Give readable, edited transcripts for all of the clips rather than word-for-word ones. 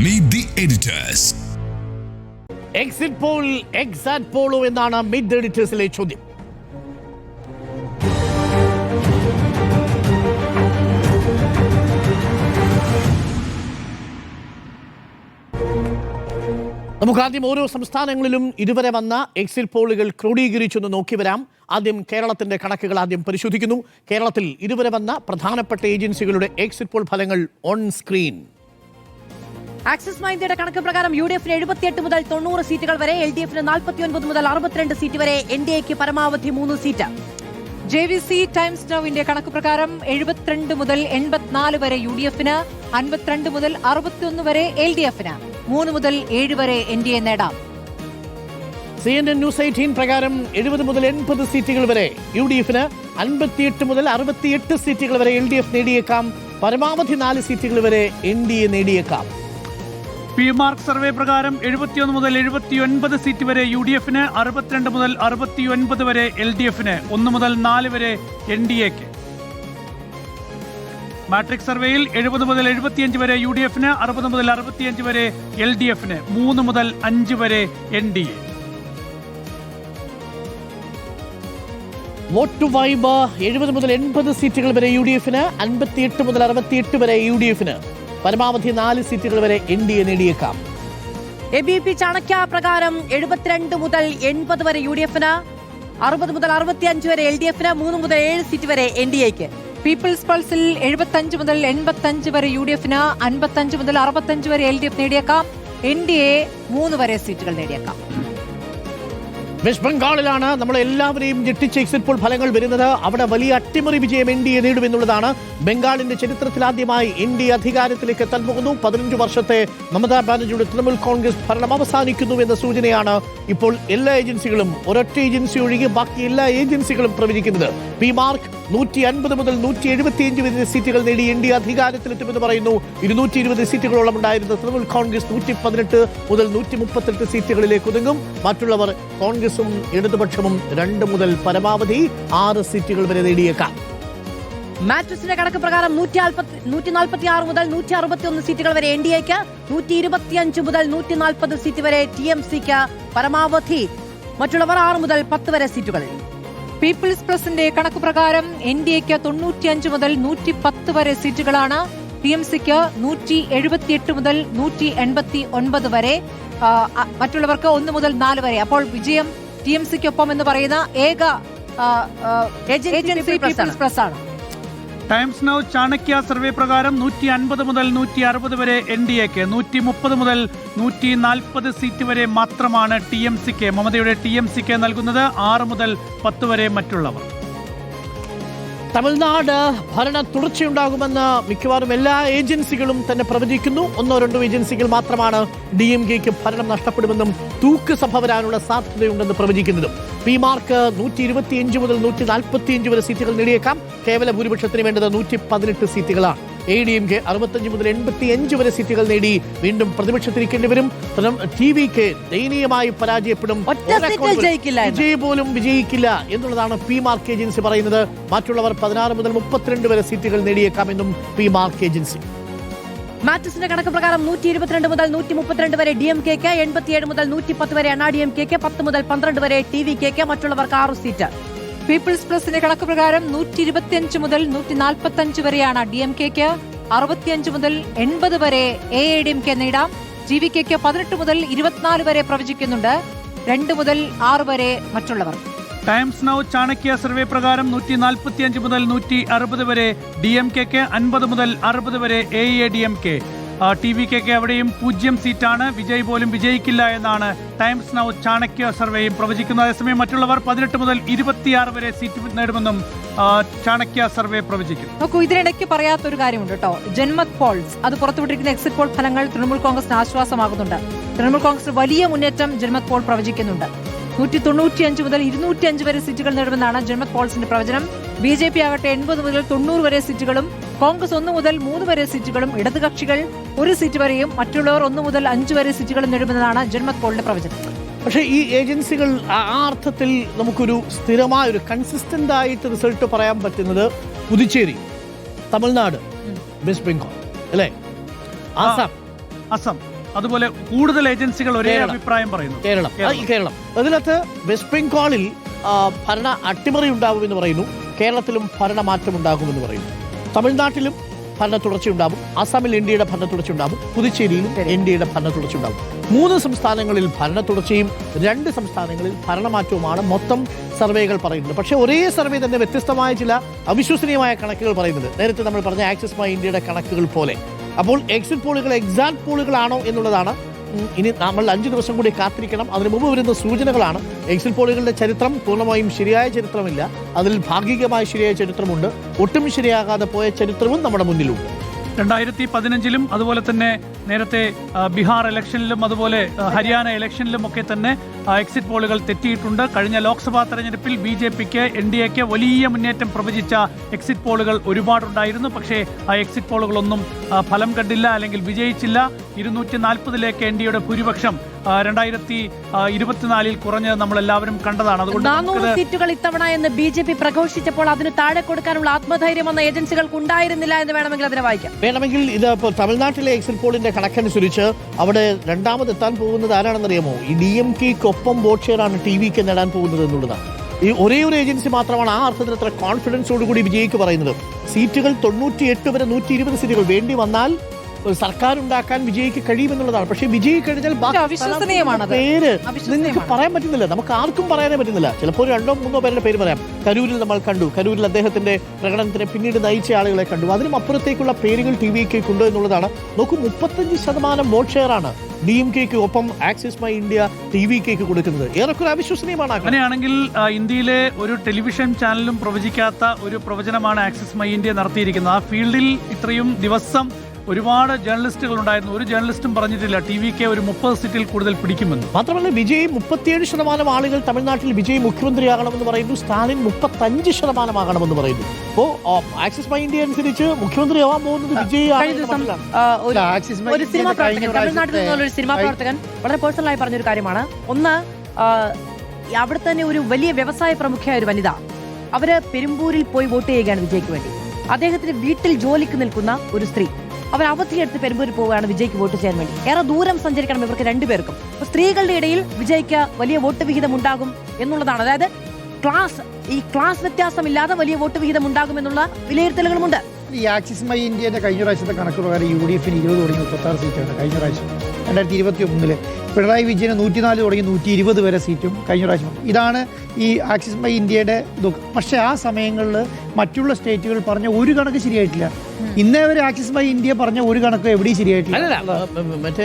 Meet the editors. Exit poll exact പോളോ എന്നാണ് meet the എഡിറ്റേഴ്സിലെ ചോദ്യം. നമുക്ക് ആദ്യം ഓരോ സംസ്ഥാനങ്ങളിലും ഇതുവരെ വന്ന എക്സിറ്റ് പോളുകൾ ക്രോഡീകരിച്ചൊന്ന് നോക്കി വരാം. ആദ്യം കേരളത്തിന്റെ കണക്കുകൾ ആദ്യം പരിശോധിക്കുന്നു. കേരളത്തിൽ ഇതുവരെ വന്ന പ്രധാനപ്പെട്ട ഏജൻസികളുടെ എക്സിറ്റ് പോൾ ഫലങ്ങൾ ഓൺ സ്ക്രീൻ. ആക്സിസ് മൈന്ദിയുടെ കണക്ക് പ്രകാരം യു.ഡി.എഫിന് 78 മുതൽ 90 സീറ്റുകൾ വരെ, എൽ.ഡി.എഫിന് 49 മുതൽ 62 സീറ്റ് വരെ, എൻ.ഡി.എക്ക് പരമാവധി 3 സീറ്റ്. JVC ടൈംസ് നൗവിന്റെ കണക്ക് പ്രകാരം 72 മുതൽ 84 വരെ യു.ഡി.എഫിന്, 52 മുതൽ 61 വരെ എൽ.ഡി.എഫിന്, 3 മുതൽ 7 വരെ എൻ.ഡി.എ നേടാം. CNN ന്യൂസ് 18 പ്രകാരം 70 മുതൽ 80 സീറ്റുകൾ വരെ യു.ഡി.എഫിന്, 58 മുതൽ 68 സീറ്റുകൾ വരെ എൽ.ഡി.എഫ് നേടിയേക്കാം. പരമാവധി 4 സീറ്റുകൾ വരെ എൻ.ഡി.എ നേടിയേക്കാം. PMark സർവേ പ്രകാരം 71 മുതൽ 79 സീറ്റ് വരെ യു.ഡി.എഫിന്, 62 മുതൽ 69 വരെ എൽ.ഡി.എഫിന്, 1 മുതൽ 4 വരെ എൻ.ഡി.എക്ക്. മാട്രിക്സ് സർവേയിൽ 70 മുതൽ 75 വരെ യു.ഡി.എഫിന്, 60 മുതൽ 65 വരെ എൽ.ഡി.എഫിന്, 3 മുതൽ 5 വരെ എൻ.ഡി.എ. വോട്ട് ടു വൈബ് 70 മുതൽ 80 സീറ്റുകൾ വരെ യു.ഡി.എഫിന്, 58 മുതൽ 68 വരെ യു.ഡി.എഫിന്, പരമാവധി 4 സീറ്റുകൾ വരെ എൻ.ഡി.എ നേടിയേക്കാം. ABP ചാണക്യ പ്രകാരം 72 മുതൽ 80 വരെ യു.ഡി.എഫിന്, 60 മുതൽ 65 വരെ എൽ.ഡി.എഫിന്, 3 മുതൽ 7 സീറ്റ് വരെ എൻ.ഡി.എക്ക്. പീപ്പിൾസ് പൾസിൽ 75 മുതൽ 85 വരെ യു.ഡി.എഫിന്, 55 മുതൽ 65 വരെ എൽ.ഡി.എഫ് നേടിയേക്കാം. എൻ.ഡി.എ 3 വരെ സീറ്റുകൾ നേടിയേക്കാം. വെസ്റ്റ് ബംഗാളിലാണ് നമ്മളെല്ലാവരെയും ഞെട്ടിച്ച എക്സിറ്റ് പോൾ ഫലങ്ങൾ വരുന്നത്. അവിടെ വലിയ അട്ടിമറി വിജയം എൻ.ഡി.എ നേടുമെന്നുള്ളതാണ്. ബംഗാളിന്റെ ചരിത്രത്തിൽ ആദ്യമായി എൻ.ഡി.എ അധികാരത്തിലേക്ക് എത്താൻ പോകുന്നു. 15 വർഷത്തെ മമതാ ബാനർജിയുടെ തൃണമൂൽ കോൺഗ്രസ് ഭരണം അവസാനിക്കുന്നു എന്ന സൂചനയാണ് ഇപ്പോൾ എല്ലാ ഏജൻസികളും, ഒരൊറ്റ ഏജൻസി ഒഴികെ ബാക്കി എല്ലാ ഏജൻസികളും പ്രവചിക്കുന്നത്. PMark 150 മുതൽ 175 വരെ സീറ്റുകൾ നേടി എൻ.ഡി.എ അധികാരത്തിലെത്തുമെന്ന് പറയുന്നു. 220 സീറ്റുകളോളം ഉണ്ടായിരുന്ന തൃണമൂൽ കോൺഗ്രസ് 118 മുതൽ 138 സീറ്റുകളിലേക്ക് ഒതുങ്ങും. മറ്റുള്ളവർ കോൺഗ്രസും ഇടതുപക്ഷവും 2 മുതൽ പരമാവധി 6 സീറ്റുകൾ വരെ നേടിയേക്കാം. മാട്രിക്സിന്റെ കണക്ക് പ്രകാരം 146 മുതൽ 161 സീറ്റുകൾ വരെ എൻ.ഡി.എക്ക്, 125 മുതൽ 140 സീറ്റ് വരെ TMCക്ക് പരമാവധി, മറ്റുള്ളവർ 6 മുതൽ 10 വരെ സീറ്റുകൾ. പീപ്പിൾസ് പ്ലസിന്റെ കണക്ക് പ്രകാരം എൻ.ഡി.എക്ക് 95 മുതൽ 110 വരെ സീറ്റുകളാണ്, TMCക്ക് 178 മുതൽ 189 വരെ, മറ്റുള്ളവർക്ക് 1 മുതൽ 4 വരെ. അപ്പോൾ വിജയം TMCക്കൊപ്പം എന്ന് പറയുന്ന ഏക ഏജൻസി പീപ്പിൾസ് പ്ലസ് ആണ്. ടൈംസ് നൗ ചാണക്യ സർവേ പ്രകാരം 150 മുതൽ 160 വരെ എൻ.ഡി.എക്ക്, 130 മുതൽ 140 സീറ്റ് വരെ മാത്രമാണ് TMCക്ക്, മമതയുടെ TMCക്ക് നൽകുന്നത്. 6 മുതൽ 10 വരെ മറ്റുള്ളവർ. തമിഴ്നാട് ഭരണ തുടർച്ചയുണ്ടാകുമെന്ന് മിക്കവാറും എല്ലാ ഏജൻസികളും തന്നെ പ്രവചിക്കുന്നു. 1-2 ഏജൻസികൾ മാത്രമാണ് DMKക്ക് ഭരണം നഷ്ടപ്പെടുമെന്നും തൂക്ക് സഭ വരാനുള്ള സാധ്യതയുണ്ടെന്ന് പ്രവചിക്കുന്നതും. PMark 125 മുതൽ 145 വരെ സീറ്റുകൾ നേടിയേക്കാം. കേവല ഭൂരിപക്ഷത്തിന് വേണ്ടത് 118 സീറ്റുകളാണ്. ADMK 65 മുതൽ 85 വരെ സീറ്റുകൾ നേടി വീണ്ടും പ്രതിപക്ഷത്തിരിക്കേണ്ടി വരും. TVK ദയനീയമായി പരാജയപ്പെടും. വിജയ് പോലും വിജയിക്കില്ല എന്നുള്ളതാണ് PMark ഏജൻസി പറയുന്നത്. മറ്റുള്ളവർ 16 മുതൽ 32 വരെ സീറ്റുകൾ നേടിയേക്കാമെന്നും PMark ഏജൻസി. മാട്രിക്സിന്റെ കണക്ക് പ്രകാരം 122 മുതൽ 132 വരെ DMKക്ക്, 87 മുതൽ 110 വരെ അണ്ണാ-DMKക്ക്, 10 മുതൽ 12 വരെ TVKക്ക്, മറ്റുള്ളവർക്ക് 6 സീറ്റ്. പീപ്പിൾസ് പ്ലസിന്റെ കണക്ക് പ്രകാരം 125 മുതൽ 145 വരെയാണ് DMKക്ക്, 65 മുതൽ 80 വരെ AIADMK നേടാം. GVKക്ക് 18 മുതൽ 24 വരെ പ്രവചിക്കുന്നുണ്ട്, 2 മുതൽ 6 വരെ മറ്റുള്ളവർ. ടൈംസ് നൗ ചാണക്യ സർവേ പ്രകാരം 145 മുതൽ 160 വരെ DMKക്ക്, 50 മുതൽ 60 വരെ AIADMK. TVKക്ക് അവിടെയും 0 സീറ്റാണ്. വിജയ് പോലും വിജയിക്കില്ല എന്നാണ് ടൈംസ് നൗ ചാണക്യ സർവേയും പ്രവചിക്കുന്നത്. അതേസമയം മറ്റുള്ളവർ 18 മുതൽ 26 വരെ സീറ്റ് നേടുമെന്നും ചാണക്യ സർവേ പ്രവചിക്കും. നോക്കൂ, ഇതിനിടയ്ക്ക് പറയാത്തൊരു കാര്യമുണ്ട് കേട്ടോ. ജൻമത് പോൾസ് അത് പുറത്തുവിട്ടിരിക്കുന്ന എക്സിറ്റ് പോൾ ഫലങ്ങൾ തൃണമൂൽ കോൺഗ്രസിന് ആശ്വാസമാകുന്നുണ്ട്. തൃണമൂൽ കോൺഗ്രസ് വലിയ മുന്നേറ്റം ജൻമത് പോൾ പ്രവചിക്കുന്നുണ്ട്. 195 മുതൽ 205 വരെ സീറ്റുകൾ നേടുമെന്നാണ് ജൻമത് പോൾസിന്റെ പ്രവചനം. BJP ആകട്ടെ 80 മുതൽ 90 വരെ സീറ്റുകളും, കോൺഗ്രസ് 1 മുതൽ 3 വരെ സീറ്റുകളും, ഇടതുകക്ഷികൾ 1 സീറ്റ് വരെയും, മറ്റുള്ളവർ 1 മുതൽ 5 വരെ സീറ്റുകളും നേടുമെന്നതാണ് ജൻമത് പോളിന്റെ പ്രവചനം. പക്ഷേ ഈ ഏജൻസികൾ ആ അർത്ഥത്തിൽ നമുക്കൊരു സ്ഥിരമായ ഒരു കൺസിസ്റ്റന്റ് ആയിട്ട് റിസൾട്ട് പറയാൻ പറ്റുന്നത് പുതുച്ചേരി, തമിഴ്നാട്, വെസ്റ്റ് ബംഗാൾ അല്ലേ, ആസാം, അസം. അതുപോലെ കൂടുതൽ ഏജൻസികൾ ഒരേ അഭിപ്രായം പറയുന്നു. കേരളം അതിനകത്ത് വെസ്റ്റ് ബംഗാളിൽ ഭരണ അട്ടിമറി ഉണ്ടാകുമെന്ന് പറയുന്നു. കേരളത്തിലും ഭരണമാറ്റം ഉണ്ടാകുമെന്ന് പറയുന്നു. തമിഴ്നാട്ടിലും ഭരണ തുടർച്ചയുണ്ടാകും. അസാമിൽ എൻഡിയുടെ ഭരണ തുടർച്ചയുണ്ടാകും. പുതുച്ചേരിയിലും എൻഡിയുടെ ഭരണ തുടർച്ചയുണ്ടാകും. 3 സംസ്ഥാനങ്ങളിൽ ഭരണ തുടർച്ചയും 2 സംസ്ഥാനങ്ങളിൽ ഭരണമാറ്റവുമാണ് മൊത്തം സർവേകൾ പറയുന്നത്. പക്ഷേ ഒരേ സർവേ തന്നെ വ്യത്യസ്തമായ ചില അവിശ്വസനീയമായ കണക്കുകൾ പറയുന്നത്. നേരത്തെ നമ്മൾ പറഞ്ഞ ആക്സിസ് മൈ ഇന്ത്യയുടെ കണക്കുകൾ പോലെ. അപ്പോൾ എക്സിറ്റ് പോളുകൾ എക്സാക്ട് പോളുകളാണോ എന്നുള്ളതാണ് ഇനി നമ്മൾ 5 ദിവസം കൂടി കാത്തിരിക്കണം. അതിനു മുമ്പ് വരുന്ന സൂചനകളാണ്. എക്സിറ്റ് പോളുകളുടെ ചരിത്രം പൂർണ്ണമായും ശരിയായ ചരിത്രമില്ല. അതിൽ ഭാഗികമായ ശരിയായ ചരിത്രമുണ്ട്. ഒട്ടും ശരിയാകാതെ പോയ ചരിത്രവും നമ്മുടെ മുന്നിലുണ്ട്. 2015 അതുപോലെ തന്നെ നേരത്തെ ബീഹാർ ഇലക്ഷനിലും അതുപോലെ ഹരിയാന ഇലക്ഷനിലും ഒക്കെ തന്നെ എക്സിറ്റ് പോളുകൾ തെറ്റിയിട്ടുണ്ട്. കഴിഞ്ഞ ലോക്സഭാ തെരഞ്ഞെടുപ്പിൽ BJPക്ക് NDAക്ക് വലിയ മുന്നേറ്റം പ്രവചിച്ച എക്സിറ്റ് പോളുകൾ ഒരുപാടുണ്ടായിരുന്നു. പക്ഷേ ആ എക്സിറ്റ് പോളുകളൊന്നും ഫലം കണ്ടില്ല, അല്ലെങ്കിൽ വിജയിച്ചില്ല. 240ലേക്ക് NDAയുടെ ഭൂരിപക്ഷം 2024 കുറഞ്ഞത് നമ്മൾ എല്ലാവരും കണ്ടതാണ്. അതുകൊണ്ട് 400 സീറ്റുകൾ ഇത്തവണ എന്ന് BJP പ്രഘോഷിച്ചപ്പോൾ അതിന് താഴെ കൊടുക്കാനുള്ള ആത്മധൈര്യം എന്ന ഏജൻസികൾക്ക് ഉണ്ടായിരുന്നില്ല എന്ന് വേണമെങ്കിൽ അതിനെ വായിക്കാം. വേണമെങ്കിൽ ഇത് ഇപ്പോൾ തമിഴ്നാട്ടിലെ എക്സിറ്റ് പോളിന്റെ കണക്കനുസരിച്ച് അവിടെ രണ്ടാമതെത്താൻ പോകുന്നത് ആരാണെന്നറിയാമോ? ഈ DMKക്കൊപ്പം വോട്ട് ഷെയറാണ് TVക്ക് നേടാൻ പോകുന്നത് എന്നുള്ളതാണ്. ഈ ഒരേ ഒരു ഏജൻസി മാത്രമാണ് ആ അർത്ഥത്തിൽ അത്ര കോൺഫിഡൻസോടുകൂടി വിജയിക്ക് പറയുന്നത്. സീറ്റുകൾ 98 വരെ 120 സീറ്റുകൾ വേണ്ടി വന്നാൽ സർക്കാർ ഉണ്ടാക്കാൻ വിജയിക്ക് കഴിയുമെന്നുള്ളതാണ്. പക്ഷേ വിജയി കഴിഞ്ഞാൽ പേര് നിങ്ങൾക്ക് പറയാൻ പറ്റുന്നില്ല. നമുക്ക് ആർക്കും പറയാനേ പറ്റുന്നില്ല. ചിലപ്പോൾ 2-3 പേരുടെ പേര് പറയാം. കരൂരിൽ നമ്മൾ കണ്ടു. കരൂരിൽ അദ്ദേഹത്തിന്റെ പ്രകടനത്തിന് പിന്നീട് നയിച്ച ആളുകളെ കണ്ടു. അതിനും അപ്പുറത്തേക്കുള്ള പേരുകൾ TVക്ക് ഉണ്ട് എന്നുള്ളതാണ്. നോക്കൂ, 35% വോട്ട് ഷെയറാണ് DMKക്ക് ഒപ്പം ആക്സിസ് മൈ ഇന്ത്യ TVക്ക് കൊടുക്കുന്നത്. ഏറെക്കുറെ അവിശ്വസനീയമാണ്. അങ്ങനെയാണെങ്കിൽ ഇന്ത്യയിലെ ഒരു ടെലിവിഷൻ ചാനലും പ്രവചിക്കാത്ത ഒരു പ്രവചനമാണ് ആക്സിസ് മൈ ഇന്ത്യ നടത്തിയിരിക്കുന്നത്. ആ ഫീൽഡിൽ ഇത്രയും ദിവസം ഒരുപാട് ജേർണലിസ്റ്റുകൾ ഉണ്ടായിരുന്നു. ഒരു ജേർണലിസ്റ്റും പറഞ്ഞിട്ടില്ല TVക്ക് ഒരു 30 സീറ്റിൽ കൂടുതൽ പിടിക്കുമെന്ന്. മാത്രമല്ല വിജയ് 37% ആളുകൾ തമിഴ്നാട്ടിൽ വിജയ് മുഖ്യമന്ത്രിയാകണമെന്ന് പറയുന്നു. സ്റ്റാലിൻ 35% ആകണമെന്ന് പറയുന്നു. അപ്പോൾ ആക്സിസ് മൈ ഇന്ത്യ അനുസരിച്ച് മുഖ്യമന്ത്രിയാവാൻ പോകുന്നത് വിജയ്. ഒരു സിനിമാ പ്രവർത്തകൻ, തമിഴ്നാട്ടിൽ നിന്നുള്ള ഒരു സിനിമാ പ്രവർത്തകൻ വളരെ പേഴ്സണലായി പറഞ്ഞൊരു കാര്യമാണ്. ഒന്ന്, അവിടെ തന്നെ ഒരു വലിയ വ്യവസായ പ്രമുഖയായ ഒരു വനിത, അവര് പെരുമ്പൂരിൽ പോയി വോട്ട് ചെയ്യുകയാണ് വിജയ്ക്ക് വേണ്ടി. അദ്ദേഹത്തിന് വീട്ടിൽ ജോലിക്ക് നിൽക്കുന്ന ഒരു സ്ത്രീ, അവർ അവധിയെടുത്ത് പെരുമ്പൂരിൽ പോവുകയാണ് വിജയ്ക്ക് വോട്ട് ചെയ്യാൻ വേണ്ടി. ഏറെ ദൂരം സഞ്ചരിക്കണം ഇവർക്ക് 2 പേർക്കും. അപ്പോൾ സ്ത്രീകളുടെ ഇടയിൽ വിജയ്ക്ക് വലിയ വോട്ട് വിഹിതം ഉണ്ടാകും എന്നുള്ളതാണ്. അതായത് ക്ലാസ് വ്യത്യാസമില്ലാതെ വലിയ വോട്ട് വിഹിതം ഉണ്ടാകും എന്നുള്ള വിലയിരുത്തലുകളുമുണ്ട്. ഈ ആക്സിസ് മൈ ഇന്ത്യയുടെ കഴിഞ്ഞ പ്രാവശ്യത്തെ കണക്ക് പ്രകാരം UDFന് 20 തുടങ്ങി 36 സീറ്റാണ് കഴിഞ്ഞ പ്രാവശ്യം. 2021 പിണറായി വിജയന് 104 തുടങ്ങി 120 വരെ സീറ്റും കഴിഞ്ഞ പ്രാവശ്യം. ഇതാണ് ഈ ആക്സിസ് മൈ ഇന്ത്യയുടെ ദുഃഖം. പക്ഷേ ആ സമയങ്ങളിൽ മറ്റുള്ള സ്റ്റേറ്റുകൾ പറഞ്ഞ ഒരു കണക്ക് ശരിയായിട്ടില്ല. ഇന്നേ വരെ ആക്സിസ് മൈ ഇന്ത്യ പറഞ്ഞ ഒരു കണക്ക് എവിടെയും ശരിയായിട്ടില്ല. മറ്റേ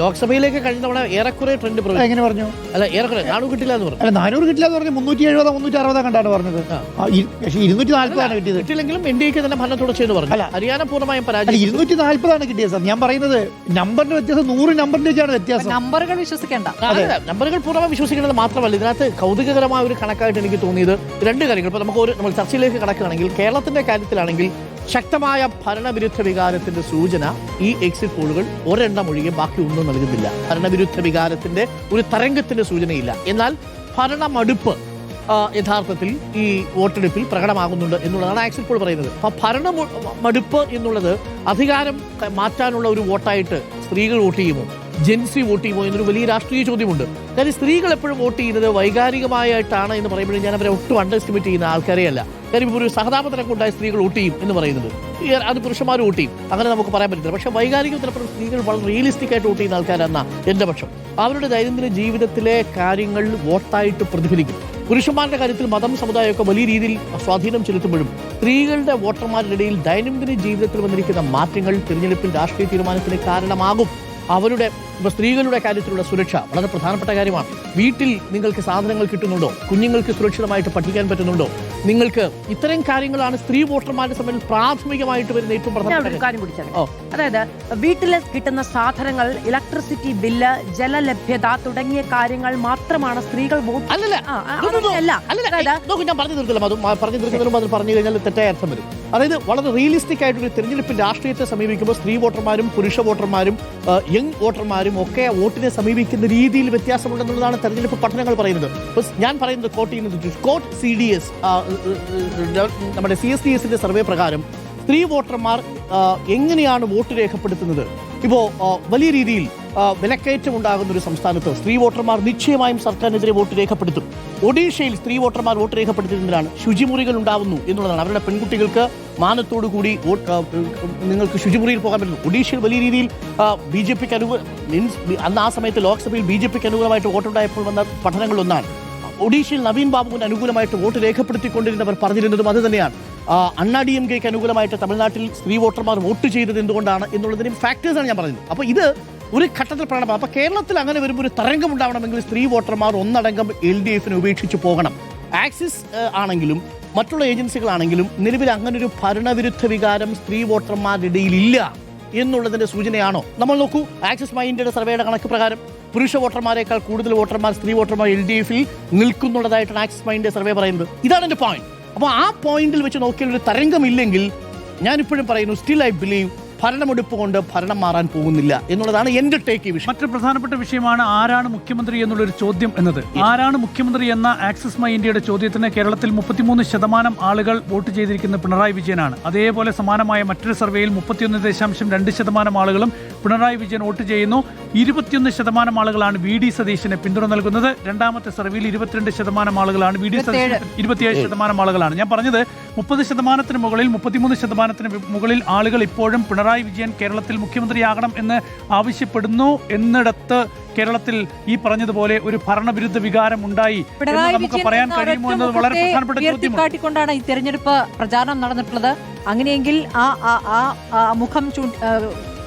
ലോക്സഭയിലേക്ക് കഴിഞ്ഞ തവണ ഏറെക്കുറെ ട്രെൻഡ് എങ്ങനെ പറഞ്ഞു? അല്ല, ഏറെക്കുറെ 400 കിട്ടില്ല എന്ന് പറഞ്ഞു. അല്ല, 400 കിട്ടില്ല എന്ന് പറഞ്ഞ് 370 360 കണ്ടാണ് പറഞ്ഞത്. പക്ഷേ 240 കിട്ടിയത്. കിട്ടില്ലെങ്കിലും NDAക്ക് തന്നെ ഭരണ തുടർച്ചയെന്ന് പറഞ്ഞു. അല്ല, ഹരിയാന പൂർണ്ണമായും പരാജയം. 240 കിട്ടിയത് സാർ. ഞാൻ പറയുന്നത് നമ്പറിന്റെ വ്യത്യാസം 100 നമ്പറിന്റെ വെച്ചാണ് വ്യത്യാസം. നമ്പറുകൾ വിശ്വസിക്കേണ്ട. നമ്പറുകൾ പൂർണ്ണമായി വിശ്വസിക്കുന്നത് മാത്രമല്ല, ഇതിനകത്ത് കൗതുകകരമായ ഒരു കണക്കായിട്ട് എനിക്ക് തോന്നിയത് 2 കാര്യങ്ങൾ. ഇപ്പോൾ നമ്മൾ ചർച്ചയിലേക്ക് കടക്കുകയാണെങ്കിൽ കേരളത്തിന്റെ കാര്യത്തിലാണെങ്കിൽ ശക്തമായ ഭരണവിരുദ്ധ വികാരത്തിന്റെ സൂചന ഈ എക്സിറ്റ് പോളുകൾ ഒരെണ്ണം ഒഴികെ ബാക്കി ഒന്നും നൽകുന്നില്ല. ഭരണവിരുദ്ധ വികാരത്തിന്റെ ഒരു തരംഗത്തിന്റെ സൂചനയില്ല. എന്നാൽ ഭരണമടുപ്പ് യഥാർത്ഥത്തിൽ ഈ വോട്ടെടുപ്പിൽ പ്രകടമാകുന്നുണ്ട് എന്നുള്ളതാണ് എക്സിറ്റ് പോൾ പറയുന്നത്. അപ്പോൾ ഭരണമടുപ്പ് എന്നുള്ളത് അധികാരം മാറ്റാനുള്ള ഒരു വോട്ടായിട്ട് സ്ത്രീകൾ വോട്ട് ചെയ്യുമോ, ജെൻസി വോട്ട് ചെയ്യുമോ എന്നൊരു വലിയ രാഷ്ട്രീയ ചോദ്യമുണ്ട്. കാര്യം സ്ത്രീകൾ എപ്പോഴും വോട്ട് ചെയ്യുന്നത് വൈകാരികമായിട്ടാണ് എന്ന് പറയുമ്പോഴും ഞാൻ അവരെ ഒട്ടും അണ്ടർ എസ്റ്റിമേറ്റ് ചെയ്യുന്ന ആൾക്കാരെയല്ല. കാര്യം ഇപ്പോൾ ഒരു സഹതാപത്തിനൊക്കെ ഉണ്ടായ സ്ത്രീകൾ വോട്ട് ചെയ്യും എന്ന് പറയുന്നത് അത് പുരുഷന്മാർ വോട്ട് ചെയ്യും, അങ്ങനെ നമുക്ക് പറയാൻ പറ്റില്ല. പക്ഷേ വൈകാരികം ചിലപ്പോൾ സ്ത്രീകൾ വളരെ റിയലിസ്റ്റിക് ആയിട്ട് വോട്ട് ചെയ്യുന്ന ആൾക്കാരെന്ന എൻ്റെ പക്ഷം. അവരുടെ ദൈനംദിന ജീവിതത്തിലെ കാര്യങ്ങൾ വോട്ടായിട്ട് പ്രതിഫലിക്കും. പുരുഷന്മാരുടെ കാര്യത്തിൽ മതം സമുദായമൊക്കെ വലിയ രീതിയിൽ സ്വാധീനം ചെലുത്തുമ്പോഴും സ്ത്രീകളുടെ വോട്ടർമാരുടെ ഇടയിൽ ദൈനംദിന ജീവിതത്തിൽ വന്നിരിക്കുന്ന മാറ്റങ്ങൾ തിരഞ്ഞെടുപ്പിൽ രാഷ്ട്രീയ തീരുമാനത്തിന് കാരണമാകും. അവരുടെ സ്ത്രീകളുടെ കാര്യത്തിലുള്ള സുരക്ഷ വളരെ പ്രധാനപ്പെട്ട കാര്യമാണ്. വീട്ടിൽ നിങ്ങൾക്ക് സാധനങ്ങൾ കിട്ടുന്നുണ്ടോ, കുഞ്ഞുങ്ങൾക്ക് സുരക്ഷിതമായിട്ട് പഠിക്കാൻ പറ്റുന്നുണ്ടോ, നിങ്ങൾക്ക് ഇത്തരം കാര്യങ്ങളാണ് സ്ത്രീ വോട്ടർമാരുടെ സമയത്ത് പ്രാഥമികമായിട്ട് വരുന്ന ഏറ്റവും പ്രധാനപ്പെട്ട കാര്യം. അതായത് വീട്ടിൽ കിട്ടുന്ന സാധനങ്ങൾ, ഇലക്ട്രിസിറ്റി ബില്ല്, ജലലഭ്യത തുടങ്ങിയ കാര്യങ്ങൾ മാത്രമാണ് സ്ത്രീകൾ വോട്ട്. ഞാൻ പറഞ്ഞു തീർക്കില്ല, അത് പറഞ്ഞു തീർക്കുന്നതിനും അത് പറഞ്ഞു കഴിഞ്ഞാൽ തെറ്റായ അർത്ഥം വരും. അതായത് വളരെ റിയലിസ്റ്റിക് ആയിട്ടൊരു തെരഞ്ഞെടുപ്പിൽ രാഷ്ട്രീയത്തെ സമീപിക്കുമ്പോൾ സ്ത്രീ വോട്ടർമാരും പുരുഷ വോട്ടർമാരും യങ് വോട്ടർമാരും ഒക്കെ വോട്ടിനെ സമീപിക്കുന്ന രീതിയിൽ വ്യത്യാസമുണ്ടെന്നുള്ളതാണ് തെരഞ്ഞെടുപ്പ് പഠനങ്ങൾ പറയുന്നത്. ഞാൻ പറയുന്നത് കോട്ട് CDS നമ്മുടെ CSDS സർവേ പ്രകാരം സ്ത്രീ വോട്ടർമാർ എങ്ങനെയാണ് വോട്ട് രേഖപ്പെടുത്തുന്നത് ഇപ്പോൾ വലിയ രീതിയിൽ വിലക്കയറ്റം ഉണ്ടാകുന്ന ഒരു സംസ്ഥാനത്ത് സ്ത്രീ വോട്ടർമാർ നിശ്ചയമായും സർക്കാരിനെതിരെ വോട്ട് രേഖപ്പെടുത്തും. ഒഡീഷയിൽ സ്ത്രീ വോട്ടർമാർ വോട്ട് രേഖപ്പെടുത്തുന്നതിനാണ് ശുചിമുറികൾ ഉണ്ടാവുന്നു എന്നുള്ളതാണ്. അവരുടെ പെൺകുട്ടികൾക്ക് മാനത്തോടു കൂടി നിങ്ങൾക്ക് ശുചിമുറിയിൽ പോകാൻ പറ്റുന്നു. ഒഡീഷയിൽ വലിയ രീതിയിൽ BJPക്ക് അന്ന് ആ സമയത്ത് ലോക്സഭയിൽ BJPക്ക് അനുകൂലമായിട്ട് വോട്ടുണ്ടായപ്പോൾ വന്ന പഠനങ്ങളൊന്നാണ്. ഒഡീഷയിൽ നവീൻ ബാബുവിന് അനുകൂലമായിട്ട് വോട്ട് രേഖപ്പെടുത്തിക്കൊണ്ടിരുന്നവർ പറഞ്ഞിരുന്നതും അത് തന്നെയാണ്. അണ്ണാ DMKക്ക് അനുകൂലമായിട്ട് തമിഴ്നാട്ടിൽ സ്ത്രീ വോട്ടർമാർ വോട്ട് ചെയ്തത് എന്തുകൊണ്ടാണ് എന്നുള്ളതിനും ഫാക്ടേഴ്സാണ് ഞാൻ പറയുന്നത്. അപ്പോൾ ഇത് ഒരു ഘട്ടത്തിൽ പ്രകടമാണ്. അപ്പോൾ കേരളത്തിൽ അങ്ങനെ വരുമ്പോൾ ഒരു തരംഗം ഉണ്ടാവണമെങ്കിൽ സ്ത്രീ വോട്ടർമാർ ഒന്നടങ്കം LDFിനെ ഉപേക്ഷിച്ച് പോകണം. ആക്സിസ് ആണെങ്കിലും മറ്റുള്ള ഏജൻസികളാണെങ്കിലും നിലവിൽ അങ്ങനെ ഒരു ഭരണവിരുദ്ധ വികാരം സ്ത്രീ വോട്ടർമാരുടെ ഇടയിൽ ഇല്ല എന്നുള്ളതിന്റെ സൂചനയാണോ? നമ്മൾ നോക്കൂ, ആക്സിസ് മൈൻഡിന്റെ സർവേയുടെ കണക്ക് പ്രകാരം പുരുഷ വോട്ടർമാരെക്കാൾ കൂടുതൽ വോട്ടർമാർ സ്ത്രീ വോട്ടർമാർ LDFിൽ നിൽക്കുന്നുള്ളതായിട്ടാണ് ആക്സിസ് മൈൻഡിന്റെ സർവേ പറയുന്നത്. ഇതാണ് എൻ്റെ പോയിന്റ്. അപ്പോൾ ആ പോയിന്റിൽ വെച്ച് നോക്കിയാൽ ഒരു തരംഗമില്ലെങ്കിൽ ഞാനിപ്പോഴും പറയുന്നു, സ്റ്റിൽ ഐ ബിലീവ് ഭരണമെടുപ്പ് കൊണ്ട് ഭരണം മാറാൻ പോകുന്നില്ല എന്നുള്ളതാണ് എൻ്റെ ടേക്ക്. ഈ വിഷയം മറ്റൊരു പ്രധാനപ്പെട്ട വിഷയമാണ് ആരാണ് മുഖ്യമന്ത്രി എന്നുള്ളൊരു ചോദ്യം എന്നത്. ആരാണ് മുഖ്യമന്ത്രി എന്ന ആക്സിസ് മൈ ഇന്ത്യയുടെ ചോദ്യത്തിന് കേരളത്തിൽ 33% ആളുകൾ വോട്ട് ചെയ്തിരിക്കുന്ന പിണറായി വിജയനാണ്. അതേപോലെ സമാനമായ മറ്റൊരു സർവേയിൽ 31.2% ആളുകളും പിണറായി വിജയൻ വോട്ട് ചെയ്യുന്നു. 21% ആളുകളാണ് VD സതീശന് പിന്തുണ നൽകുന്നത്. രണ്ടാമത്തെ സർവേയിൽ 22% ആളുകളാണ് VD സതീശന് 27% ആളുകളാണ്. ഞാൻ പറഞ്ഞത് 30% മുകളിൽ 33% മുകളിൽ ആളുകൾ ഇപ്പോഴും പിണറായി വിജയൻ കേരളത്തിൽ മുഖ്യമന്ത്രിയാകണം എന്ന് ആവശ്യപ്പെടുന്നു. എന്നിടത്ത് കേരളത്തിൽ ഈ പറഞ്ഞതുപോലെ ഒരു ഭരണവിരുദ്ധ വികാരം ഉണ്ടായി എന്ന് നമുക്ക് പറയാൻ കഴിയുമോ എന്നത് വളരെ പ്രധാനപ്പെട്ട ചോദ്യമാണ്. കാട്ടിക്കൊണ്ടാണ് ഈ തെരഞ്ഞെടുപ്പ് പ്രചാരണം നടന്നിട്ടുള്ളത്. അങ്ങനെയെങ്കിൽ ആ മുഖം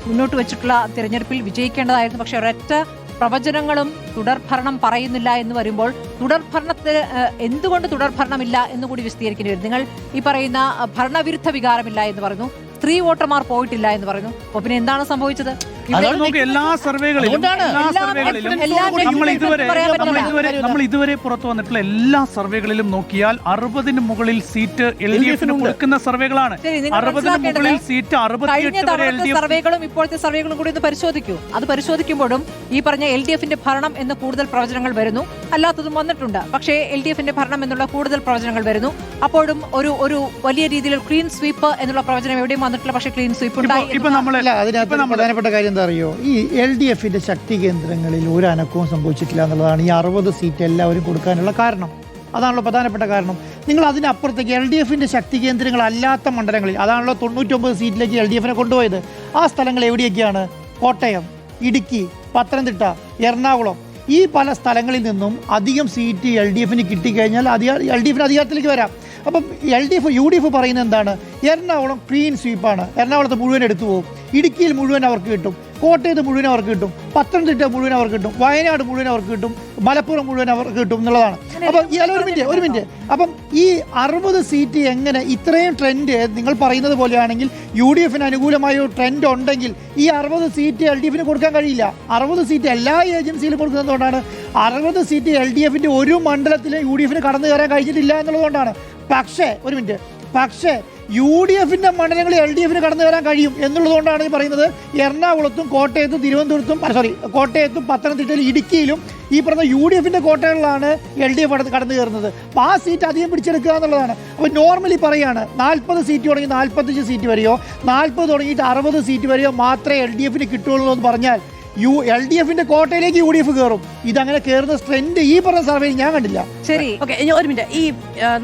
മുന്നോട്ട് വെച്ചിട്ടുള്ള തിരഞ്ഞെടുപ്പിൽ വിജയിക്കേണ്ടതായിരുന്നു. പക്ഷെ ഒരൊറ്റ പ്രവചനങ്ങളും തുടർഭരണം പറയുന്നില്ല എന്ന് വരുമ്പോൾ തുടർഭരണത്തിന് എന്തുകൊണ്ട് തുടർഭരണമില്ല എന്ന് കൂടി വിശദീകരിക്കേണ്ടി വരും. നിങ്ങൾ ഈ പറയുന്ന ഭരണവിരുദ്ധ വികാരമില്ല എന്ന് പറയുന്നു, സ്ത്രീ വോട്ടർമാർ പോയിട്ടില്ല എന്ന് പറയുന്നു. അപ്പൊ പിന്നെ എന്താണ് സംഭവിച്ചത്? എല്ലാ സർവേകളിലും നമ്മൾ ഇതുവരെ പുറത്തു വന്നിട്ടുള്ള എല്ലാ സർവേകളിലും നോക്കിയാൽ 60-ന് മുകളിൽ സീറ്റ് LDFിന് കൊടുക്കുന്ന സർവേകളാണ്. 60-ന് മുകളിൽ സീറ്റ് 68 സർവേകളും ഇപ്പോഴത്തെ സർവേകളും കൂടി ഒന്ന് പരിശോധിക്കൂ. അത് പരിശോധിക്കുമ്പോഴും ഈ പറഞ്ഞ LDFിന്റെ ഭരണം എന്ന് കൂടുതൽ പ്രവചനങ്ങൾ വരുന്നു, അല്ലാത്തതും വന്നിട്ടുണ്ട്. പക്ഷേ LDFിന്റെ ഭരണം എന്നുള്ള കൂടുതൽ പ്രവചനങ്ങൾ വരുന്നു. അപ്പോഴും ഒരു വലിയ രീതിയിൽ ക്ലീൻ സ്വീപ്പ് എന്നുള്ള പ്രവചനം എവിടെയും വന്നിട്ടില്ല. പക്ഷേ ക്ലീൻ സ്വീപ്പ് ഉണ്ടായി. അതിനകത്ത് പ്രധാനപ്പെട്ട കാര്യം എന്താ അറിയോ, ഈ LDFിന്റെ ശക്തി കേന്ദ്രങ്ങളിൽ ഒരു അനക്കവും സംഭവിച്ചിട്ടില്ല എന്നുള്ളതാണ് ഈ 60 സീറ്റ് എല്ലാവരും കൊടുക്കാനുള്ള കാരണം. അതാണല്ലോ പ്രധാനപ്പെട്ട കാരണം. നിങ്ങൾ അതിനപ്പുറത്തേക്ക് LDFിന്റെ ശക്തി കേന്ദ്രങ്ങളല്ലാത്ത മണ്ഡലങ്ങളിൽ, അതാണല്ലോ 99 സീറ്റിലേക്ക് LDFിനെ കൊണ്ടുപോയത്. ആ സ്ഥലങ്ങൾ എവിടെയൊക്കെയാണ്? കോട്ടയം, ഇടുക്കി, പത്തനംതിട്ട, എറണാകുളം, ഈ പല സ്ഥലങ്ങളിൽ നിന്നും അധികം സീറ്റ് LDFിന് കിട്ടിക്കഴിഞ്ഞാൽ LDFിന് അധികാരത്തിലേക്ക് വരാം. അപ്പം UDF പറയുന്നത് എന്താണ്? എറണാകുളം ക്ലീൻ സ്വീപ്പാണ്, എറണാകുളത്ത് മുഴുവൻ എടുത്തു പോകും, ഇടുക്കിയിൽ മുഴുവൻ അവർക്ക് കിട്ടും, കോട്ടയത്ത് മുഴുവൻ അവർക്ക് കിട്ടും, പത്തനംതിട്ട മുഴുവൻ അവർക്ക് കിട്ടും, വയനാട് മുഴുവൻ അവർക്ക് കിട്ടും, മലപ്പുറം മുഴുവൻ അവർക്ക് കിട്ടും എന്നുള്ളതാണ്. അപ്പം ഒരു മിനിറ്റ് അപ്പം ഈ 60 സീറ്റ് എങ്ങനെ ഇത്രയും ട്രെൻഡ് നിങ്ങൾ പറയുന്നത് പോലെയാണെങ്കിൽ UDFിന് അനുകൂലമായ ഒരു ട്രെൻഡ് ഉണ്ടെങ്കിൽ ഈ 60 സീറ്റ് LDFിന് കൊടുക്കാൻ കഴിയില്ല. 60 സീറ്റ് എല്ലാ ഏജൻസിയിലും കൊടുക്കുന്നതുകൊണ്ടാണ്. 60 സീറ്റ് LDFിന്റെ ഒരു മണ്ഡലത്തിലും UDFിന് കടന്നു കയറാൻ കഴിഞ്ഞിട്ടില്ല എന്നുള്ളതുകൊണ്ടാണ്. പക്ഷേ UDFിന്റെ മണ്ഡലങ്ങളിൽ LDFിന് കടന്നു വരാൻ കഴിയും എന്നുള്ളതുകൊണ്ടാണ് ഈ പറയുന്നത്. എറണാകുളത്തും കോട്ടയത്തും കോട്ടയത്തും പത്തനംതിട്ടയിലും ഇടുക്കിയിലും ഈ പറഞ്ഞ UDFിന്റെ കോട്ടകളിലാണ് LDF കടന്നു കയറുന്നത്. അപ്പോൾ ആ സീറ്റ് അധികം പിടിച്ചെടുക്കുക എന്നുള്ളതാണ്. അപ്പോൾ നോർമലി പറയുകയാണ് 40 സീറ്റ് തുടങ്ങി 45 സീറ്റ് വരെയോ 40 തുടങ്ങിയിട്ട് 60 സീറ്റ് വരെയോ മാത്രമേ LDFിന് കിട്ടുള്ളൂ എന്ന് പറഞ്ഞാൽ LDFിന്റെ കോട്ടയിലേക്ക് UDF കയറും. ഇതങ്ങനെ കയറുന്ന ട്രെൻഡ് ഈ പറഞ്ഞ സർവേയിൽ ഞാൻ കണ്ടില്ല. ശരി, ഓക്കെ, ഒരു മിനിറ്റ്.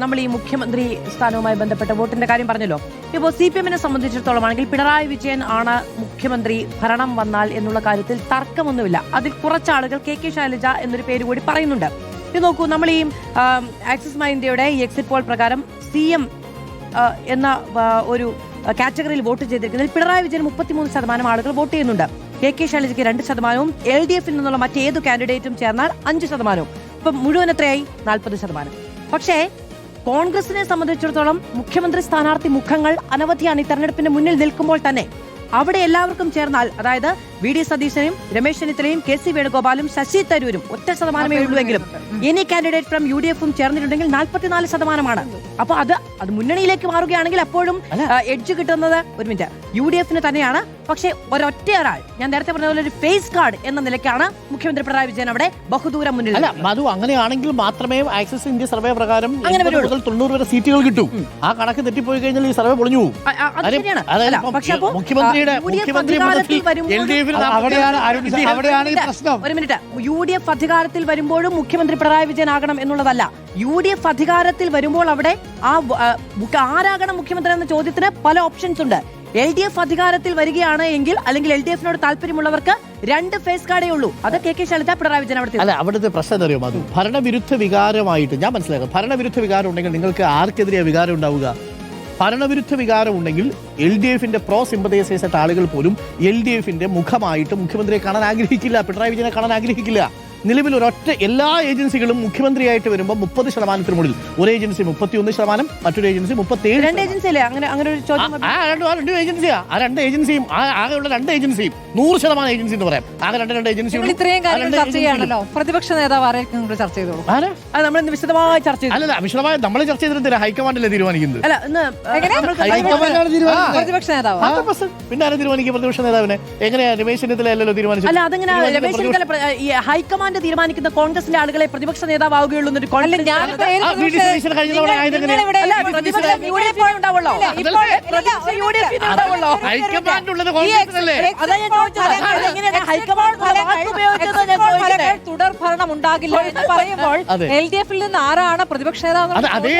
നമ്മൾ ഈ മുഖ്യമന്ത്രി സ്ഥാനവുമായി ബന്ധപ്പെട്ട വോട്ടിന്റെ കാര്യം പറഞ്ഞല്ലോ. ഇപ്പോൾ CPM-നെ സംബന്ധിച്ചിടത്തോളം ആണെങ്കിൽ പിണറായി വിജയൻ ആണ് മുഖ്യമന്ത്രി ഭരണം വന്നാൽ എന്നുള്ള കാര്യത്തിൽ തർക്കമൊന്നുമില്ല. അതിൽ കുറച്ചാളുകൾ KK ശൈലജ എന്നൊരു പേര് കൂടി പറയുന്നുണ്ട്. ഇത് നോക്കൂ, നമ്മൾ ഈ ആക്സിസ് മൈ ഇന്ത്യയുടെ ഈ എക്സിറ്റ് പോൾ പ്രകാരം CM എന്ന ഒരു കാറ്റഗറിയിൽ വോട്ട് ചെയ്തിരിക്കുന്നതിൽ പിണറായി വിജയൻ 33% ആളുകൾ വോട്ട് ചെയ്യുന്നുണ്ട്. KK ശൈലജയ്ക്ക് 2%, LDFിൽ നിന്നുള്ള മറ്റേതു കാൻഡിഡേറ്റും ചേർന്നാൽ 5%. ഇപ്പം മുഴുവൻ എത്രയായി? 40%. പക്ഷേ കോൺഗ്രസിനെ സംബന്ധിച്ചിടത്തോളം മുഖ്യമന്ത്രി സ്ഥാനാർത്ഥി മുഖങ്ങൾ അനവധിയാണ് ഈ തെരഞ്ഞെടുപ്പിന്റെ മുന്നിൽ നിൽക്കുമ്പോൾ തന്നെ. അവിടെ എല്ലാവർക്കും ചേർന്നാൽ, അതായത് VD സതീശനെയും രമേശ് ചെന്നിത്തലയും KC വേണുഗോപാലും ശശി തരൂരും 1% ഉള്ളുവെങ്കിലും എനി കാൻഡിഡേറ്റ് ഫ്രം UDFും ചേർന്നിട്ടുണ്ടെങ്കിൽ 44%. അപ്പോൾ അത് മുന്നണിയിലേക്ക് മാറുകയാണെങ്കിൽ അപ്പോഴും എഡ്ജ് കിട്ടുന്നത് UDFിന് തന്നെയാണ്. പക്ഷേ ഒരൊറ്റ ഒരാൾ, ഞാൻ നേരത്തെ പറഞ്ഞ പോലെ ഒരു ഫേസ് കാർഡ് എന്ന നിലയ്ക്കാണ് മുഖ്യമന്ത്രി പിണറായി വിജയൻ അവിടെ ബഹുദൂരം മുന്നിൽ. അല്ല മധു, അങ്ങനെയാണെങ്കിൽ മാത്രമേ ആക്സിസ് ഇന്ത്യ സർവേ പ്രകാരം അങ്ങനെ 80 മുതൽ 90 വരെ സീറ്റുകൾ കിട്ടും. ആ കണക്ക് തെറ്റിപ്പോയി കഴിഞ്ഞാൽ ഈ സർവേ പൊളിഞ്ഞു പോകും. അത് ശരിയാണ്. അതായത് അല്ല, പക്ഷേ അപ്പോൾ മുഖ്യമന്ത്രിയുടെ UDF അധികാരത്തിൽ അവിടെയാണ് ഈ പ്രശ്നം. ഒരു മിനിറ്റ്, UDF അധികാരത്തിൽ വരുമ്പോഴും മുഖ്യമന്ത്രി പിണറായി വിജയൻ ആകണം എന്നുള്ളതല്ല. UDF അധികാരത്തിൽ വരുമ്പോൾ അവിടെ ആരാകണം മുഖ്യമന്ത്രി എന്ന ചോദ്യത്തിന് പല ഓപ്ഷൻസ് ഉണ്ട്. LDF അധികാരത്തിൽ വരികയാണ് എങ്കിൽ, അല്ലെങ്കിൽ LDF-നോട് താല്പര്യമുള്ളവർക്ക് 2 ഫേസ് കാർഡേ ഉള്ളൂ. അത് KK ശൈലജ, പിണറായി വിജയൻ അവിടെ. അല്ല, അവിടുത്തെ പ്രശ്നം എന്താ അറിയുമോ? അത് ഭരണവിരുദ്ധ വികാരമായിട്ട് ഞാൻ മനസ്സിലാക്കാം. ഭരണവിരുദ്ധ വികാരം ഉണ്ടെങ്കിൽ നിങ്ങൾക്ക് ആർക്കെതിരെയാണ് വികാരം ഉണ്ടാവുക? ഭരണവിരുദ്ധ വികാരം ഉണ്ടെങ്കിൽ LDF-ന്റെ പ്രോ സിമ്പതൈസേഴ്സ് ആയിട്ട് ആളുകൾ പോലും LDF-ന്റെ മുഖമായിട്ട് മുഖ്യമന്ത്രിയെ കാണാൻ ആഗ്രഹിക്കില്ല, പിണറായി വിജയനെ കാണാൻ ആഗ്രഹിക്കില്ല. നിലവിൽ ഒരൊറ്റ എല്ലാ ഏജൻസികളും മുഖ്യമന്ത്രിയായിട്ട് വരുമ്പോൾ 30% മുകളിൽ, ഒരു ഏജൻസി 31%, മറ്റൊരു ഏജൻസി 37%. 2 ഏജൻസിയല്ലേ അങ്ങനെ ഒരു ചോദ്യം? രണ്ട് ഏജൻസിയാ. ആ 2 ഏജൻസിയും ആകെയുള്ള 2 ഏജൻസിയും 100% ഏജൻസി എന്ന് പറയാം. ആകെ രണ്ട് ഏജൻസി. ഇത്രയും കാര്യങ്ങൾ ചർച്ച ചെയ്യാണല്ലോ. പ്രതിപക്ഷ നേതാവ് ആരെയൊക്കെ നിങ്ങൾ ചർച്ച ചെയ്തോളൂ. അത് നമ്മൾ വിശദമായി ചർച്ച ചെയ്തു. അല്ല, വിശദമായി നമ്മൾ ചർച്ച ചെയ്തിട്ടില്ല. ഹൈക്കമാൻഡല്ലേ തീരുമാനിക്കുന്നത്. അല്ല, ഇന്ന് പ്രതിപക്ഷ നേതാവ് പിന്നെ ആരും തീരുമാനിക്കുക? പ്രതിപക്ഷ നേതാവിനെ എങ്ങനെയാ? രമേശ് ചെന്നിത്തല അല്ലല്ലോ തീരുമാനിച്ചത്. അല്ല, അതങ്ങനെ രമേശ് ചെന്നിത്തല ഹൈക്കമാൻഡ് തീരുമാനിക്കുന്ന കോൺഗ്രസിന്റെ ആളുകളെ പ്രതിപക്ഷ നേതാവാവുകയുള്ളൂ എന്നൊരു തുടർ ഭരണം ഉണ്ടാകില്ല എന്ന് പറയുമ്പോൾ LDF-ൽ നിന്ന് ആരാണ് പ്രതിപക്ഷ നേതാവ്? അതേ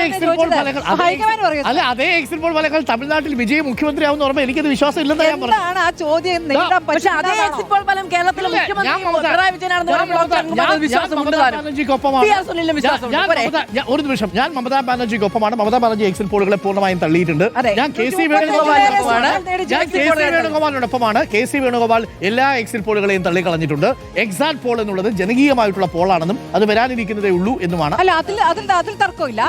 എക്സിറ്റ് പോൾ ഫലങ്ങൾ തമിഴ്നാട്ടിൽ വിജയ് മുഖ്യമന്ത്രിയാവുന്ന ഓർമ്മ എനിക്കത് വിശ്വാസം ഇല്ലെന്ന് ഞാൻ പറഞ്ഞു. ആ ചോദ്യം നേരിടാൻ പക്ഷേ അതേ എക്സിറ്റ് പോൾ ഫലം കേരളത്തിലെ മുഖ്യമന്ത്രി പിണറായി വിജയനാണെന്ന് ഒരു നിമിഷം, ഞാൻ മമതാ ബാനർജിക്കൊപ്പമാണ്. മമതാ ബാനർജി എക്സിറ്റ് പോളുകളെ പൂർണ്ണമായും തള്ളിയിട്ടുണ്ട്. ഞാൻ KC വേണുഗോപാലിനോടൊപ്പമാണ്. KC വേണുഗോപാൽ എല്ലാ എക്സിറ്റ് പോളുകളെയും തള്ളിക്കളഞ്ഞിട്ടുണ്ട്. എക്സാക്ട് പോൾ എന്നുള്ളത് ജനകീയമായിട്ടുള്ള പോളാണെന്നും അത് വരാനിരിക്കുന്നതേ ഉള്ളൂ എന്നുമാണ്. അല്ല, അതിൽ തർക്കമില്ല.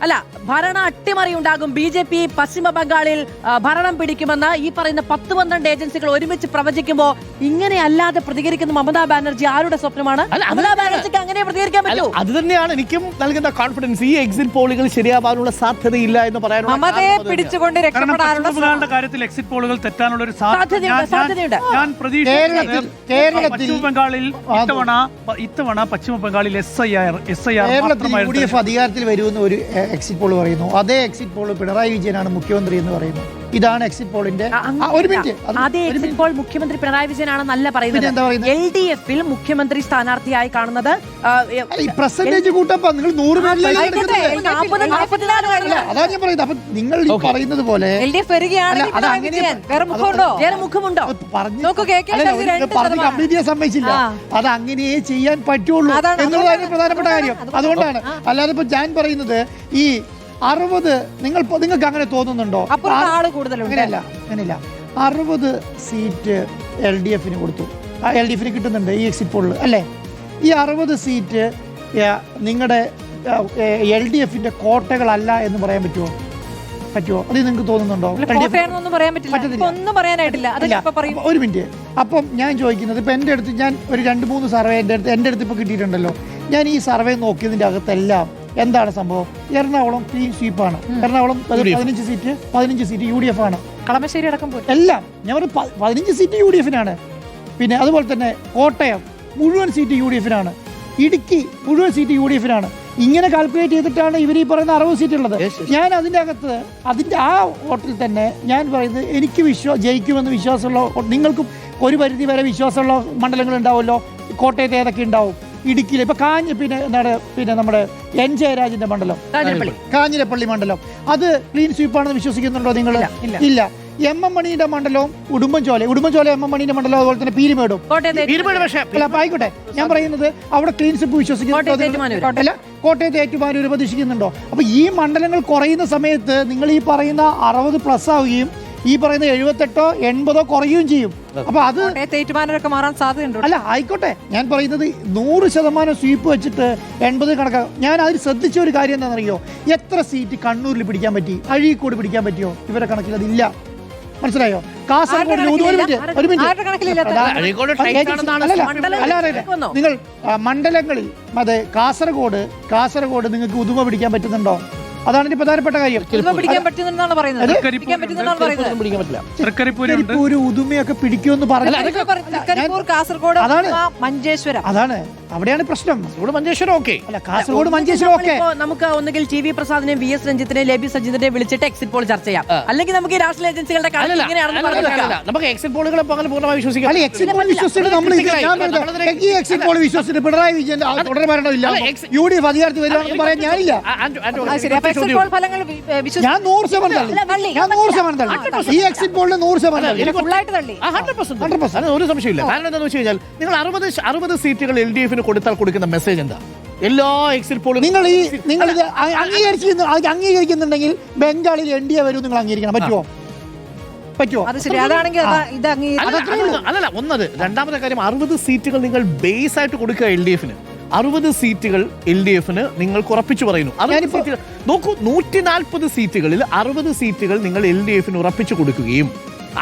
അല്ല, ഭരണ അട്ടിമറി ഉണ്ടാകും, BJP പശ്ചിമ ബംഗാളിൽ ഭരണം പിടിക്കുമെന്ന് ഈ പറയുന്ന 10-12 ഏജൻസികൾ ഒരുമിച്ച് പ്രവചിക്കുമ്പോൾ ഇങ്ങനെ അല്ലാതെ പ്രതികരിക്കുന്ന മമതാ ബാനർജി ആരുടെ സ്വപ്നമാണ്? മമതാ ബാനർജിക്ക് അങ്ങനെ പ്രതികരിക്കാൻ പറ്റൂ? അത് തന്നെയാണ് എനിക്കും നൽകുന്ന കോൺഫിഡൻസ്. ഈ എക്സിറ്റ് പോളുകൾ ശരിയാവാനുള്ള സാധ്യതയില്ല എന്ന് പറയാനുള്ള മമതയെ പിടിച്ചുകൊണ്ട് രക്ഷപ്പെടാനുള്ള കാര്യത്തിൽ എക്സിറ്റ് പോളുകൾ തെറ്റാനുള്ള ഒരു സാധ്യതയുണ്ട്. ഞാൻ പശ്ചിമ ബംഗാളിൽ ഇത്തവണ പശ്ചിമ ബംഗാളിൽ SIR UDF അധികാരത്തിൽ വരുമെന്ന് ഒരു എക്സിറ്റ് പോൾ പറയുന്നു. അതേ എക്സിറ്റ് പോൾ പിണറായി വിജയനാണ് മുഖ്യമന്ത്രി എന്ന് പറയുന്നു. ഇതാണ് എക്സിറ്റ് പോളിന്റെ ഒരു മിനിറ്റ്. അതേ എക്സിറ്റ് പോൾ മുഖ്യമന്ത്രി പിണറായി വിജയനാണെന്നല്ല പറയുന്നത്. LDF-ൽ മുഖ്യമന്ത്രി സ്ഥാനാർത്ഥിയായി കാണുന്നത് പെർസെന്റേജ് കൂട്ടപ്പോ നിങ്ങൾ 100 അതാണ് ഞാൻ പറയുന്നത്. അപ്പൊ നിങ്ങൾ ഈ പറയുന്നത് പോലെ കംപ്ലീറ്റ് ചെയ്യാൻ സമ്മതിച്ചില്ല. അത് അങ്ങനെയേ ചെയ്യാൻ പറ്റുള്ളൂ എന്നുള്ളതാണ് പ്രധാനപ്പെട്ട കാര്യം. അതുകൊണ്ടാണ്. അല്ലാതെ ഇപ്പൊ ഞാൻ പറയുന്നത് ഈ 60 നിങ്ങൾക്ക് അങ്ങനെ തോന്നുന്നുണ്ടോ? അങ്ങനെയല്ല. 60 സീറ്റ് LDF-ന് കൊടുത്തു. LDF-ന് കിട്ടുന്നുണ്ട് ഈ എക്സിറ്റ് പോളിൽ അല്ലേ? ഈ 60 സീറ്റ് നിങ്ങളുടെ LDF-ന്റെ കോട്ടകളല്ല എന്ന് പറയാൻ പറ്റുമോ? അത് നിങ്ങൾക്ക് തോന്നുന്നുണ്ടോ? ഒരു മിനിറ്റ്. അപ്പം ഞാൻ ചോദിക്കുന്നത്, ഇപ്പൊ എൻ്റെ അടുത്ത് ഞാൻ ഒരു 2-3 സർവേ എൻ്റെ അടുത്ത് ഇപ്പൊ കിട്ടിയിട്ടുണ്ടല്ലോ. ഞാൻ ഈ സർവേ നോക്കിയതിന്റെ അകത്തെല്ലാം എന്താണ് സംഭവം? എറണാകുളം ക്ലീൻ സ്വീപ്പാണ്. എറണാകുളം 15 സീറ്റ് UDF ആണ്. കളമശ്ശേരി അടക്കം എല്ലാം ഞാൻ 15 സീറ്റ് UDF-നാണ്. പിന്നെ അതുപോലെ തന്നെ കോട്ടയം മുഴുവൻ സീറ്റ് UDF-നാണ്. ഇടുക്കി മുഴുവൻ സീറ്റ് UDF-നാണ്. ഇങ്ങനെ കാൽക്കുലേറ്റ് ചെയ്തിട്ടാണ് ഇവർ ഈ പറയുന്ന 60 സീറ്റ് ഉള്ളത്. ഞാൻ അതിൻ്റെ അകത്ത് അതിൻ്റെ ആ വോട്ടിൽ തന്നെ ഞാൻ പറയുന്നത് എനിക്ക് ജയിക്കുമെന്ന് വിശ്വാസമുള്ള, നിങ്ങൾക്കും ഒരു പരിധി വരെ വിശ്വാസമുള്ള മണ്ഡലങ്ങൾ ഉണ്ടാവുമല്ലോ. കോട്ടയത്ത് ഏതൊക്കെ ഉണ്ടാവും? ഇടുക്കിയിൽ ഇപ്പൊ പിന്നെ നമ്മുടെ N ജയരാജന്റെ മണ്ഡലം, കാഞ്ഞിരപ്പള്ളി മണ്ഡലം, അത് ക്ലീൻ സ്വീപ്പാണെന്ന് വിശ്വസിക്കുന്നുണ്ടോ നിങ്ങൾ? ഇല്ല. MM മണിയുടെ മണ്ഡലവും ഉടുമ്പൻചോല MM മണിയുടെ മണ്ഡലം, അതുപോലെ തന്നെ പീരുമേടും. ആയിക്കോട്ടെ, ഞാൻ പറയുന്നത് അവിടെ ക്ലീൻ സ്വീപ്പ് വിശ്വസിക്കുന്നുണ്ടോ? കോട്ടയത്ത് ഏറ്റുമാനൂർ പ്രതീക്ഷിക്കുന്നുണ്ടോ? അപ്പൊ ഈ മണ്ഡലങ്ങൾ കുറയുന്ന സമയത്ത് നിങ്ങൾ ഈ പറയുന്ന 60+ ആവുകയും ഈ പറയുന്ന 78, 80 കുറയുകയും ചെയ്യും. അപ്പൊ അത് മാറാൻ സാധ്യതയുണ്ട്. അല്ല, ആയിക്കോട്ടെ, ഞാൻ പറയുന്നത് 100% സ്വീപ്പ് വെച്ചിട്ട് 80 കണക്കാക്കും. ഞാൻ അതിൽ ശ്രദ്ധിച്ച ഒരു കാര്യം എന്താണെന്നറിയോ? എത്ര സീറ്റ് കണ്ണൂരിൽ പിടിക്കാൻ പറ്റി, അഴീക്കോട് പിടിക്കാൻ പറ്റിയോ? ഇവരുടെ കണക്കിൽ അതില്ല. മനസ്സിലായോ? കാസർഗോഡ് ഒരു മിനിറ്റ് ആരുടെ കണക്കിലില്ല? അഴീക്കോട് ടൈറ്റ് ആണെന്നാണ് നിങ്ങൾ മണ്ഡലങ്ങളിൽ അതെ കാസർഗോഡ് നിങ്ങൾക്ക് ഉദുമ പിടിക്കാൻ പറ്റുന്നുണ്ടോ? അതാണ് ഇനി പ്രധാനപ്പെട്ട കാര്യം. പിടിക്കാൻ പറ്റുന്നതാണ് പറയുന്നത്. പിടിക്കാൻ പറ്റുന്നതാണ് പറയുന്നത്. പിടിക്കാൻ പറ്റില്ല. തൃക്കരിപ്പൂരുണ്ട്. ഒരു ഉദുമയൊക്കെ പിടിക്കുമെന്ന് പറഞ്ഞു. തൃക്കരിപ്പൂർ, കാസർഗോഡ്, അതാണ്. മഞ്ചേശ്വരം. അതാണ് അവിടെയാണ് പ്രശ്നം. ഇവിടെ മഞ്ചേശ്വരം ഓക്കെ. അല്ല, കാസർഗോഡ് മഞ്ചേശ്വരം ഓക്കെ. നമുക്ക് ഒന്നുകിൽ ടി വി പ്രസാദിനെയും വി എസ് രഞ്ജിത്തിനെയും ലേബി സജിത്തിനെ വിളിച്ചിട്ട് എക്സിറ്റ് പോൾ ചർച്ച ചെയ്യാം. അല്ലെങ്കിൽ നമുക്ക് ഈ രാഷ്ട്രീയ ഏജൻസികളുടെ നമുക്ക് എക്സിറ്റ് പോളുകളെ അങ്ങനെ പൂർണ്ണമായി വിശ്വസിക്കാം. അല്ല, എക്സിറ്റ് പോൾ വിശ്വസിച്ചിട്ട് നമ്മൾ ഈ എക്സിറ്റ് പോൾ വിശ്വസിച്ചിട്ട് പിണറായി വിജയൻ തുടർ ഭരണമില്ല, UDF അധികാരത്തിൽ വരുവാണെന്ന് പറയാൻ ഞാനില്ല. ഞാൻ 100% തള്ളി. ഈ എക്സിറ്റ് പോളിന് 100% തള്ളി. ഒരു സംശയമില്ല. കാരണം എന്താണെന്ന് വെച്ച് കഴിഞ്ഞാൽ നിങ്ങൾ 60 സീറ്റുകൾ LDF കൊടുത്താൽ കൊടുക്കുന്ന മെസ്സേജ് എന്താ? എല്ലാ എക്സിറ്റ് പോളും നിങ്ങൾ ഇത് അംഗീകരിക്കുന്നുണ്ടെങ്കിൽ ബംഗാളിൽ NDA വരും. നിങ്ങൾ അംഗീകരിക്കണം. പറ്റുമോ? അതല്ല ഒന്നത്. രണ്ടാമത്തെ കാര്യം, 60 സീറ്റുകൾ നിങ്ങൾ ബേസ് ആയിട്ട് കൊടുക്കുക LDF-ന്. 60 സീറ്റുകൾ LDF-ന് നിങ്ങൾക്ക് ഉറപ്പിച്ചു പറയുന്നു. നോക്കൂ, 140 സീറ്റുകളിൽ 60 സീറ്റുകൾ നിങ്ങൾ LDF-ന് ഉറപ്പിച്ചു കൊടുക്കുകയും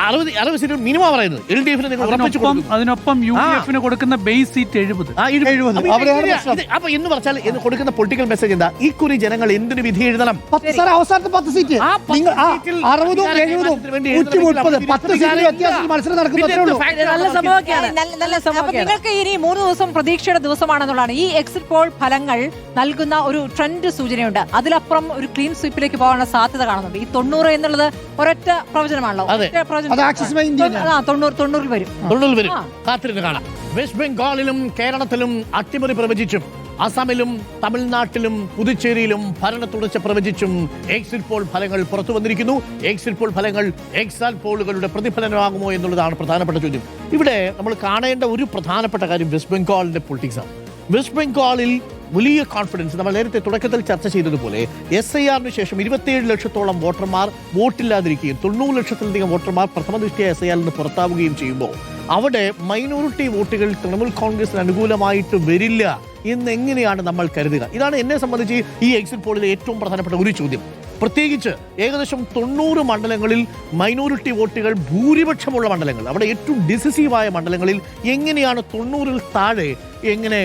60 സീറ്റുകൾ മിനിമം പറയുന്നത് LDF-ന് നിങ്ങൾ ഉറപ്പിച്ചു കൊടുക്കും. അതിനൊപ്പം UDF-ന് കൊടുക്കുന്ന ബേസ് സീറ്റ് 70. അപ്പൊ എന്ന് പറഞ്ഞാൽ കൊടുക്കുന്ന പൊളിറ്റിക്കൽ മെസ്സേജ് എന്താ? ഇക്കുറി ജനങ്ങൾ എന്തിനു വിധി എഴുതണം? അവസാനത്തെ 10 സീറ്റ് 60-70 10 സീറ്റ് വ്യത്യാസത്തിൽ മത്സരം നടക്കുന്നേ. നിങ്ങൾക്ക് ഇനി 3 ദിവസം പ്രതീക്ഷയുടെ ദിവസമാണെന്നുള്ളതാണ്. ഈ എക്സിറ്റ് പോൾ ഫലങ്ങൾ നൽകുന്ന ഒരു ട്രെൻഡ് സൂചനയുണ്ട്. അതിലപ്പുറം ഒരു ക്ലീൻ സ്വീപ്പിലേക്ക് പോകാനുള്ള സാധ്യത കാണുന്നുണ്ട്. ഈ 90 എന്നുള്ളത് ഒരൊറ്റ പ്രവചനമാണല്ലോ. 90 വരും. കാത്തിരുന്ന് കാണാം. വെസ്റ്റ് ബംഗാളിലും കേരളത്തിലും അട്ടിമറി പ്രവചിച്ചും അസമിലും തമിഴ്നാട്ടിലും പുതുച്ചേരിയിലും ഭരണ തുടർച്ച പ്രവചിച്ചും എക്സിറ്റ് പോൾ ഫലങ്ങൾ പുറത്തു വന്നിരിക്കുന്നു. എക്സിറ്റ് പോൾ ഫലങ്ങൾ എക്സാറ്റ് പോളുകളുടെ പ്രതിഫലനമാകുമോ എന്നുള്ളതാണ് പ്രധാനപ്പെട്ട ചോദ്യം. ഇവിടെ നമ്മൾ കാണേണ്ട ഒരു പ്രധാനപ്പെട്ട കാര്യം വെസ്റ്റ് ബംഗാളിന്റെ പൊളിറ്റിക്സ് ആണ്. വെസ്റ്റ് ബംഗാളിൽ വലിയ കോൺഫിഡൻസ്. നമ്മൾ നേരത്തെ തുടക്കത്തിൽ ചർച്ച ചെയ്തതുപോലെ SIR-ന് ശേഷം 27 ലക്ഷത്തോളം വോട്ടർമാർ വോട്ടില്ലാതിരിക്കുകയും 90 ലക്ഷത്തിലധികം വോട്ടർമാർ പ്രഥമ ദൃഷ്ടിയ SIR-ൽ നിന്ന് പുറത്താവുകയും ചെയ്യുമ്പോൾ അവിടെ മൈനോറിറ്റി വോട്ടുകൾ തൃണമൂൽ കോൺഗ്രസിന് അനുകൂലമായിട്ട് വരില്ല എന്നെങ്ങനെയാണ് നമ്മൾ കരുതുക? ഇതാണ് എന്നെ സംബന്ധിച്ച് ഈ എക്സിറ്റ് പോളിലെ ഏറ്റവും പ്രധാനപ്പെട്ട ഒരു ചോദ്യം. പ്രത്യേകിച്ച് ഏകദേശം 90 മണ്ഡലങ്ങളിൽ മൈനോറിറ്റി വോട്ടുകൾ ഭൂരിപക്ഷമുള്ള മണ്ഡലങ്ങൾ, അവിടെ ഏറ്റവും ഡിസിസീവായ മണ്ഡലങ്ങളിൽ എങ്ങനെയാണ് 90-ൽ താഴെ എങ്ങനെ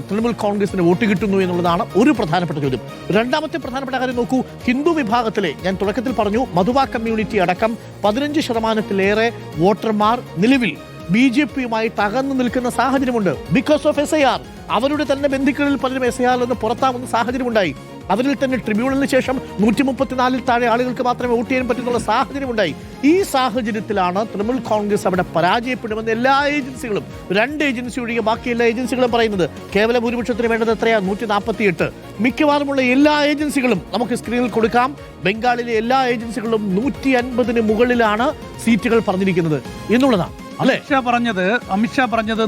തൃണമൂൽ കോൺഗ്രസിന് വോട്ട് കിട്ടുന്നു എന്നുള്ളതാണ് ഒരു പ്രധാനപ്പെട്ട ചോദ്യം. രണ്ടാമത്തെ പ്രധാനപ്പെട്ട കാര്യം നോക്കൂ, ഹിന്ദു വിഭാഗത്തിലെ, ഞാൻ തുടക്കത്തിൽ പറഞ്ഞു, മധുവ കമ്മ്യൂണിറ്റി അടക്കം 15% വോട്ടർമാർ നിലവിൽ BJP-യുമായിട്ട് അകന്നു നിൽക്കുന്ന സാഹചര്യമുണ്ട്. Because of SIR. അവരുടെ തന്നെ ബന്ധുക്കളിൽ പലരും SIR-ൽ നിന്ന് പുറത്താവുന്ന സാഹചര്യമുണ്ടായി. അവരിൽ തന്നെ ട്രിബ്യൂണലിന് ശേഷം 134-ൽ താഴെ ആളുകൾക്ക് മാത്രമേ വോട്ട് ചെയ്യാൻ പറ്റുന്നുള്ള സാഹചര്യമുണ്ടായി. ഈ സാഹചര്യത്തിലാണ് തൃണമൂൽ കോൺഗ്രസ് അവിടെ പരാജയപ്പെടുമെന്ന് എല്ലാ ഏജൻസികളും, 2 ഏജൻസി ഒഴികെ ബാക്കി എല്ലാ ഏജൻസികളും പറയുന്നത്. കേവല ഭൂരിപക്ഷത്തിന് വേണ്ടത് എത്രയാ? 148. മിക്കവാറുമുള്ള എല്ലാ ഏജൻസികളും നമുക്ക് സ്ക്രീനിൽ കൊടുക്കാം. ബംഗാളിലെ എല്ലാ ഏജൻസികളും 150-ന് മുകളിലാണ് സീറ്റുകൾ പറഞ്ഞിരിക്കുന്നത് എന്നുള്ളതാണ്. അമിത്ഷാ പറഞ്ഞത്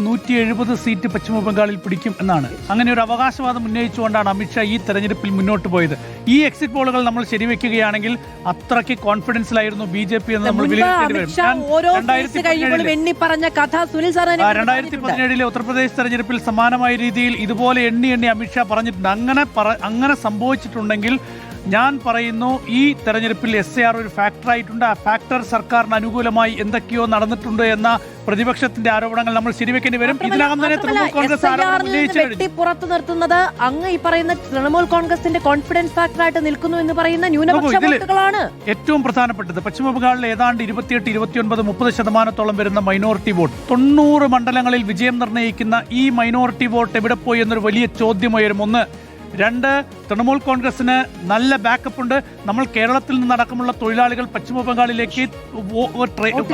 170 സീറ്റ് പശ്ചിമ ബംഗാളിൽ പിടിക്കും എന്നാണ്. അങ്ങനെ ഒരു അവകാശവാദം ഉന്നയിച്ചുകൊണ്ടാണ് അമിത്ഷാ ഈ തെരഞ്ഞെടുപ്പിൽ മുന്നോട്ട് പോയത്. ഈ എക്സിറ്റ് പോളുകൾ നമ്മൾ ശരിവെക്കുകയാണെങ്കിൽ അത്രയ്ക്ക് കോൺഫിഡൻസിലായിരുന്നു BJP എന്ന് നമ്മൾ വിലയിരുത്തേണ്ടി വരും. 2017 ഉത്തർപ്രദേശ് തെരഞ്ഞെടുപ്പിൽ സമാനമായ രീതിയിൽ ഇതുപോലെ എണ്ണി അമിത്ഷാ പറഞ്ഞിട്ടുണ്ട്. അങ്ങനെ സംഭവിച്ചിട്ടുണ്ടെങ്കിൽ ഞാൻ പറയുന്നു, ഈ തെരഞ്ഞെടുപ്പിൽ SIR ഒരു ഫാക്ടർ ആയിട്ടുണ്ട്. ആ ഫാക്ടർ സർക്കാരിന് അനുകൂലമായി എന്തൊക്കെയോ നടന്നിട്ടുണ്ട് എന്ന പ്രതിപക്ഷത്തിന്റെ ആരോപണങ്ങൾ നമ്മൾ ശരിവെക്കേണ്ടി വരും. ഇതിനകം തന്നെ തൃണമൂൽ കോൺഗ്രസ് പുറത്തു നിർത്തുന്നത് അങ്ങ് ഈ പറയുന്ന തൃണമൂൽ കോൺഗ്രസിന്റെ കോൺഫിഡൻസ് ഫാക്ടർ ആയിട്ട് നിൽക്കുന്നു എന്ന് പറയുന്ന ന്യൂനപക്ഷ വോട്ടുകളാണ് ഏറ്റവും പ്രധാനപ്പെട്ടത്. പശ്ചിമ ബംഗാളിൽ ഏതാണ്ട് 28, 29, 30% വരുന്ന മൈനോറിറ്റി വോട്ട്, 90 മണ്ഡലങ്ങളിൽ വിജയം നിർണ്ണയിക്കുന്ന ഈ മൈനോറിറ്റി വോട്ട് എവിടെ പോയി എന്നൊരു വലിയ ചോദ്യം ഉയരും. 1. 2, തൃണമൂൽ കോൺഗ്രസിന് നല്ല ബാക്കപ്പ് ഉണ്ട്. നമ്മൾ കേരളത്തിൽ നിന്നടക്കമുള്ള തൊഴിലാളികൾ പശ്ചിമ ബംഗാളിലേക്ക്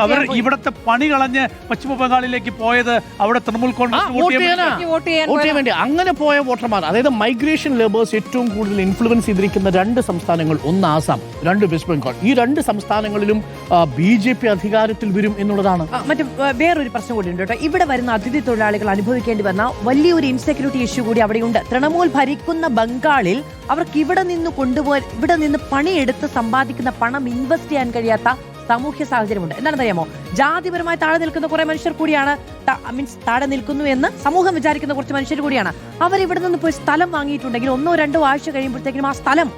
അവർ ഇവിടുത്തെ പണി കളഞ്ഞ് പശ്ചിമ ബംഗാളിലേക്ക് പോയത് അവിടെ തൃണമൂൽ കോൺഗ്രസ് വോട്ട് ചെയ്യാൻ വേണ്ടി അങ്ങനെ പോയ വോട്ടർമാർ, അതായത് മൈഗ്രേഷൻ ലേബേഴ്സ് ഏറ്റവും കൂടുതൽ ഇൻഫ്ലുവൻസ് ചെയ്തിരിക്കുന്ന 2 സംസ്ഥാനങ്ങൾ, 1 ആസാം, 2 വെസ്റ്റ് ബംഗാൾ. ഈ 2 സംസ്ഥാനങ്ങളിലും BJP അധികാരത്തിൽ വരും എന്നുള്ളതാണ്. മറ്റു വേറൊരു പ്രശ്നം കൂടി ഉണ്ട് കേട്ടോ. ഇവിടെ വരുന്ന അതിഥി തൊഴിലാളികൾ അനുഭവിക്കേണ്ടി വന്ന വലിയൊരു ഇൻസെക്യൂരിറ്റി ഇഷ്യൂ കൂടി അവിടെയുണ്ട്. തൃണമൂൽ ഭരിക്കുന്ന ബംഗാളിൽ അവർക്ക് ഇവിടെ നിന്ന് പണിയെടുത്ത് സമ്പാദിക്കുന്ന പണം ഇൻവെസ്റ്റ് ചെയ്യാൻ കഴിയാത്ത സാമൂഹ്യ സാഹചര്യമുണ്ട്. എന്താണെന്നറിയാമോ? ജാതിപരമായി താഴെ നിൽക്കുന്ന കുറെ മനുഷ്യർ കൂടിയാണ്, താഴെ നിൽക്കുന്നു എന്ന് സമൂഹം വിചാരിക്കുന്ന കുറച്ച് മനുഷ്യർ കൂടിയാണ്. അവരിവിടെ നിന്ന് പോയി സ്ഥലം വാങ്ങിയിട്ടുണ്ടെങ്കിൽ 1 or 2 ആഴ്ച കഴിയുമ്പോഴത്തേക്കും ആ സ്ഥലം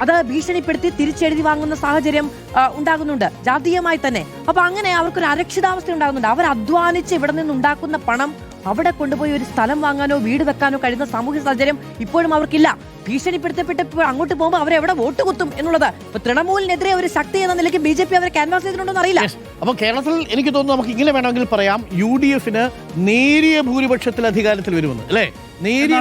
അത് ഭീഷണിപ്പെടുത്തി തിരിച്ചെഴുതി വാങ്ങുന്ന സാഹചര്യം ഉണ്ടാകുന്നുണ്ട് ജാതീയമായി തന്നെ. അപ്പൊ അങ്ങനെ അവർക്കൊരു അരക്ഷിതാവസ്ഥ ഉണ്ടാകുന്നുണ്ട്. അവർ അധ്വാനിച്ച് ഇവിടെ നിന്നുണ്ടാക്കുന്ന പണം അവിടെ കൊണ്ടുപോയി ഒരു സ്ഥലം വാങ്ങാനോ വീട് വെക്കാനോ കഴിയുന്ന സാമൂഹ്യ സാഹചര്യം ഇപ്പോഴും അവർക്കില്ല. ഭീഷണിപ്പെടുത്തപ്പെട്ട് അങ്ങോട്ട് പോകുമ്പോൾ അവരെവിടെ വോട്ട് കുത്തും എന്നുള്ളത് ഇപ്പൊ തൃണമൂലിനെതിരെ ഒരു ശക്തി എന്ന നിലയ്ക്ക് BJP അവരെ ക്യാൻവാസ് ചെയ്തിട്ടുണ്ടോ അറിയില്ല. അപ്പൊ കേരളത്തിൽ എനിക്ക് തോന്നുന്നു നമുക്ക് ഇങ്ങനെ വേണമെങ്കിൽ പറയാം, UDFന് നേരിയ ഭൂരിപക്ഷത്തിൽ അധികാരത്തിൽ വരുമെന്ന് അല്ലേ? നേരിയ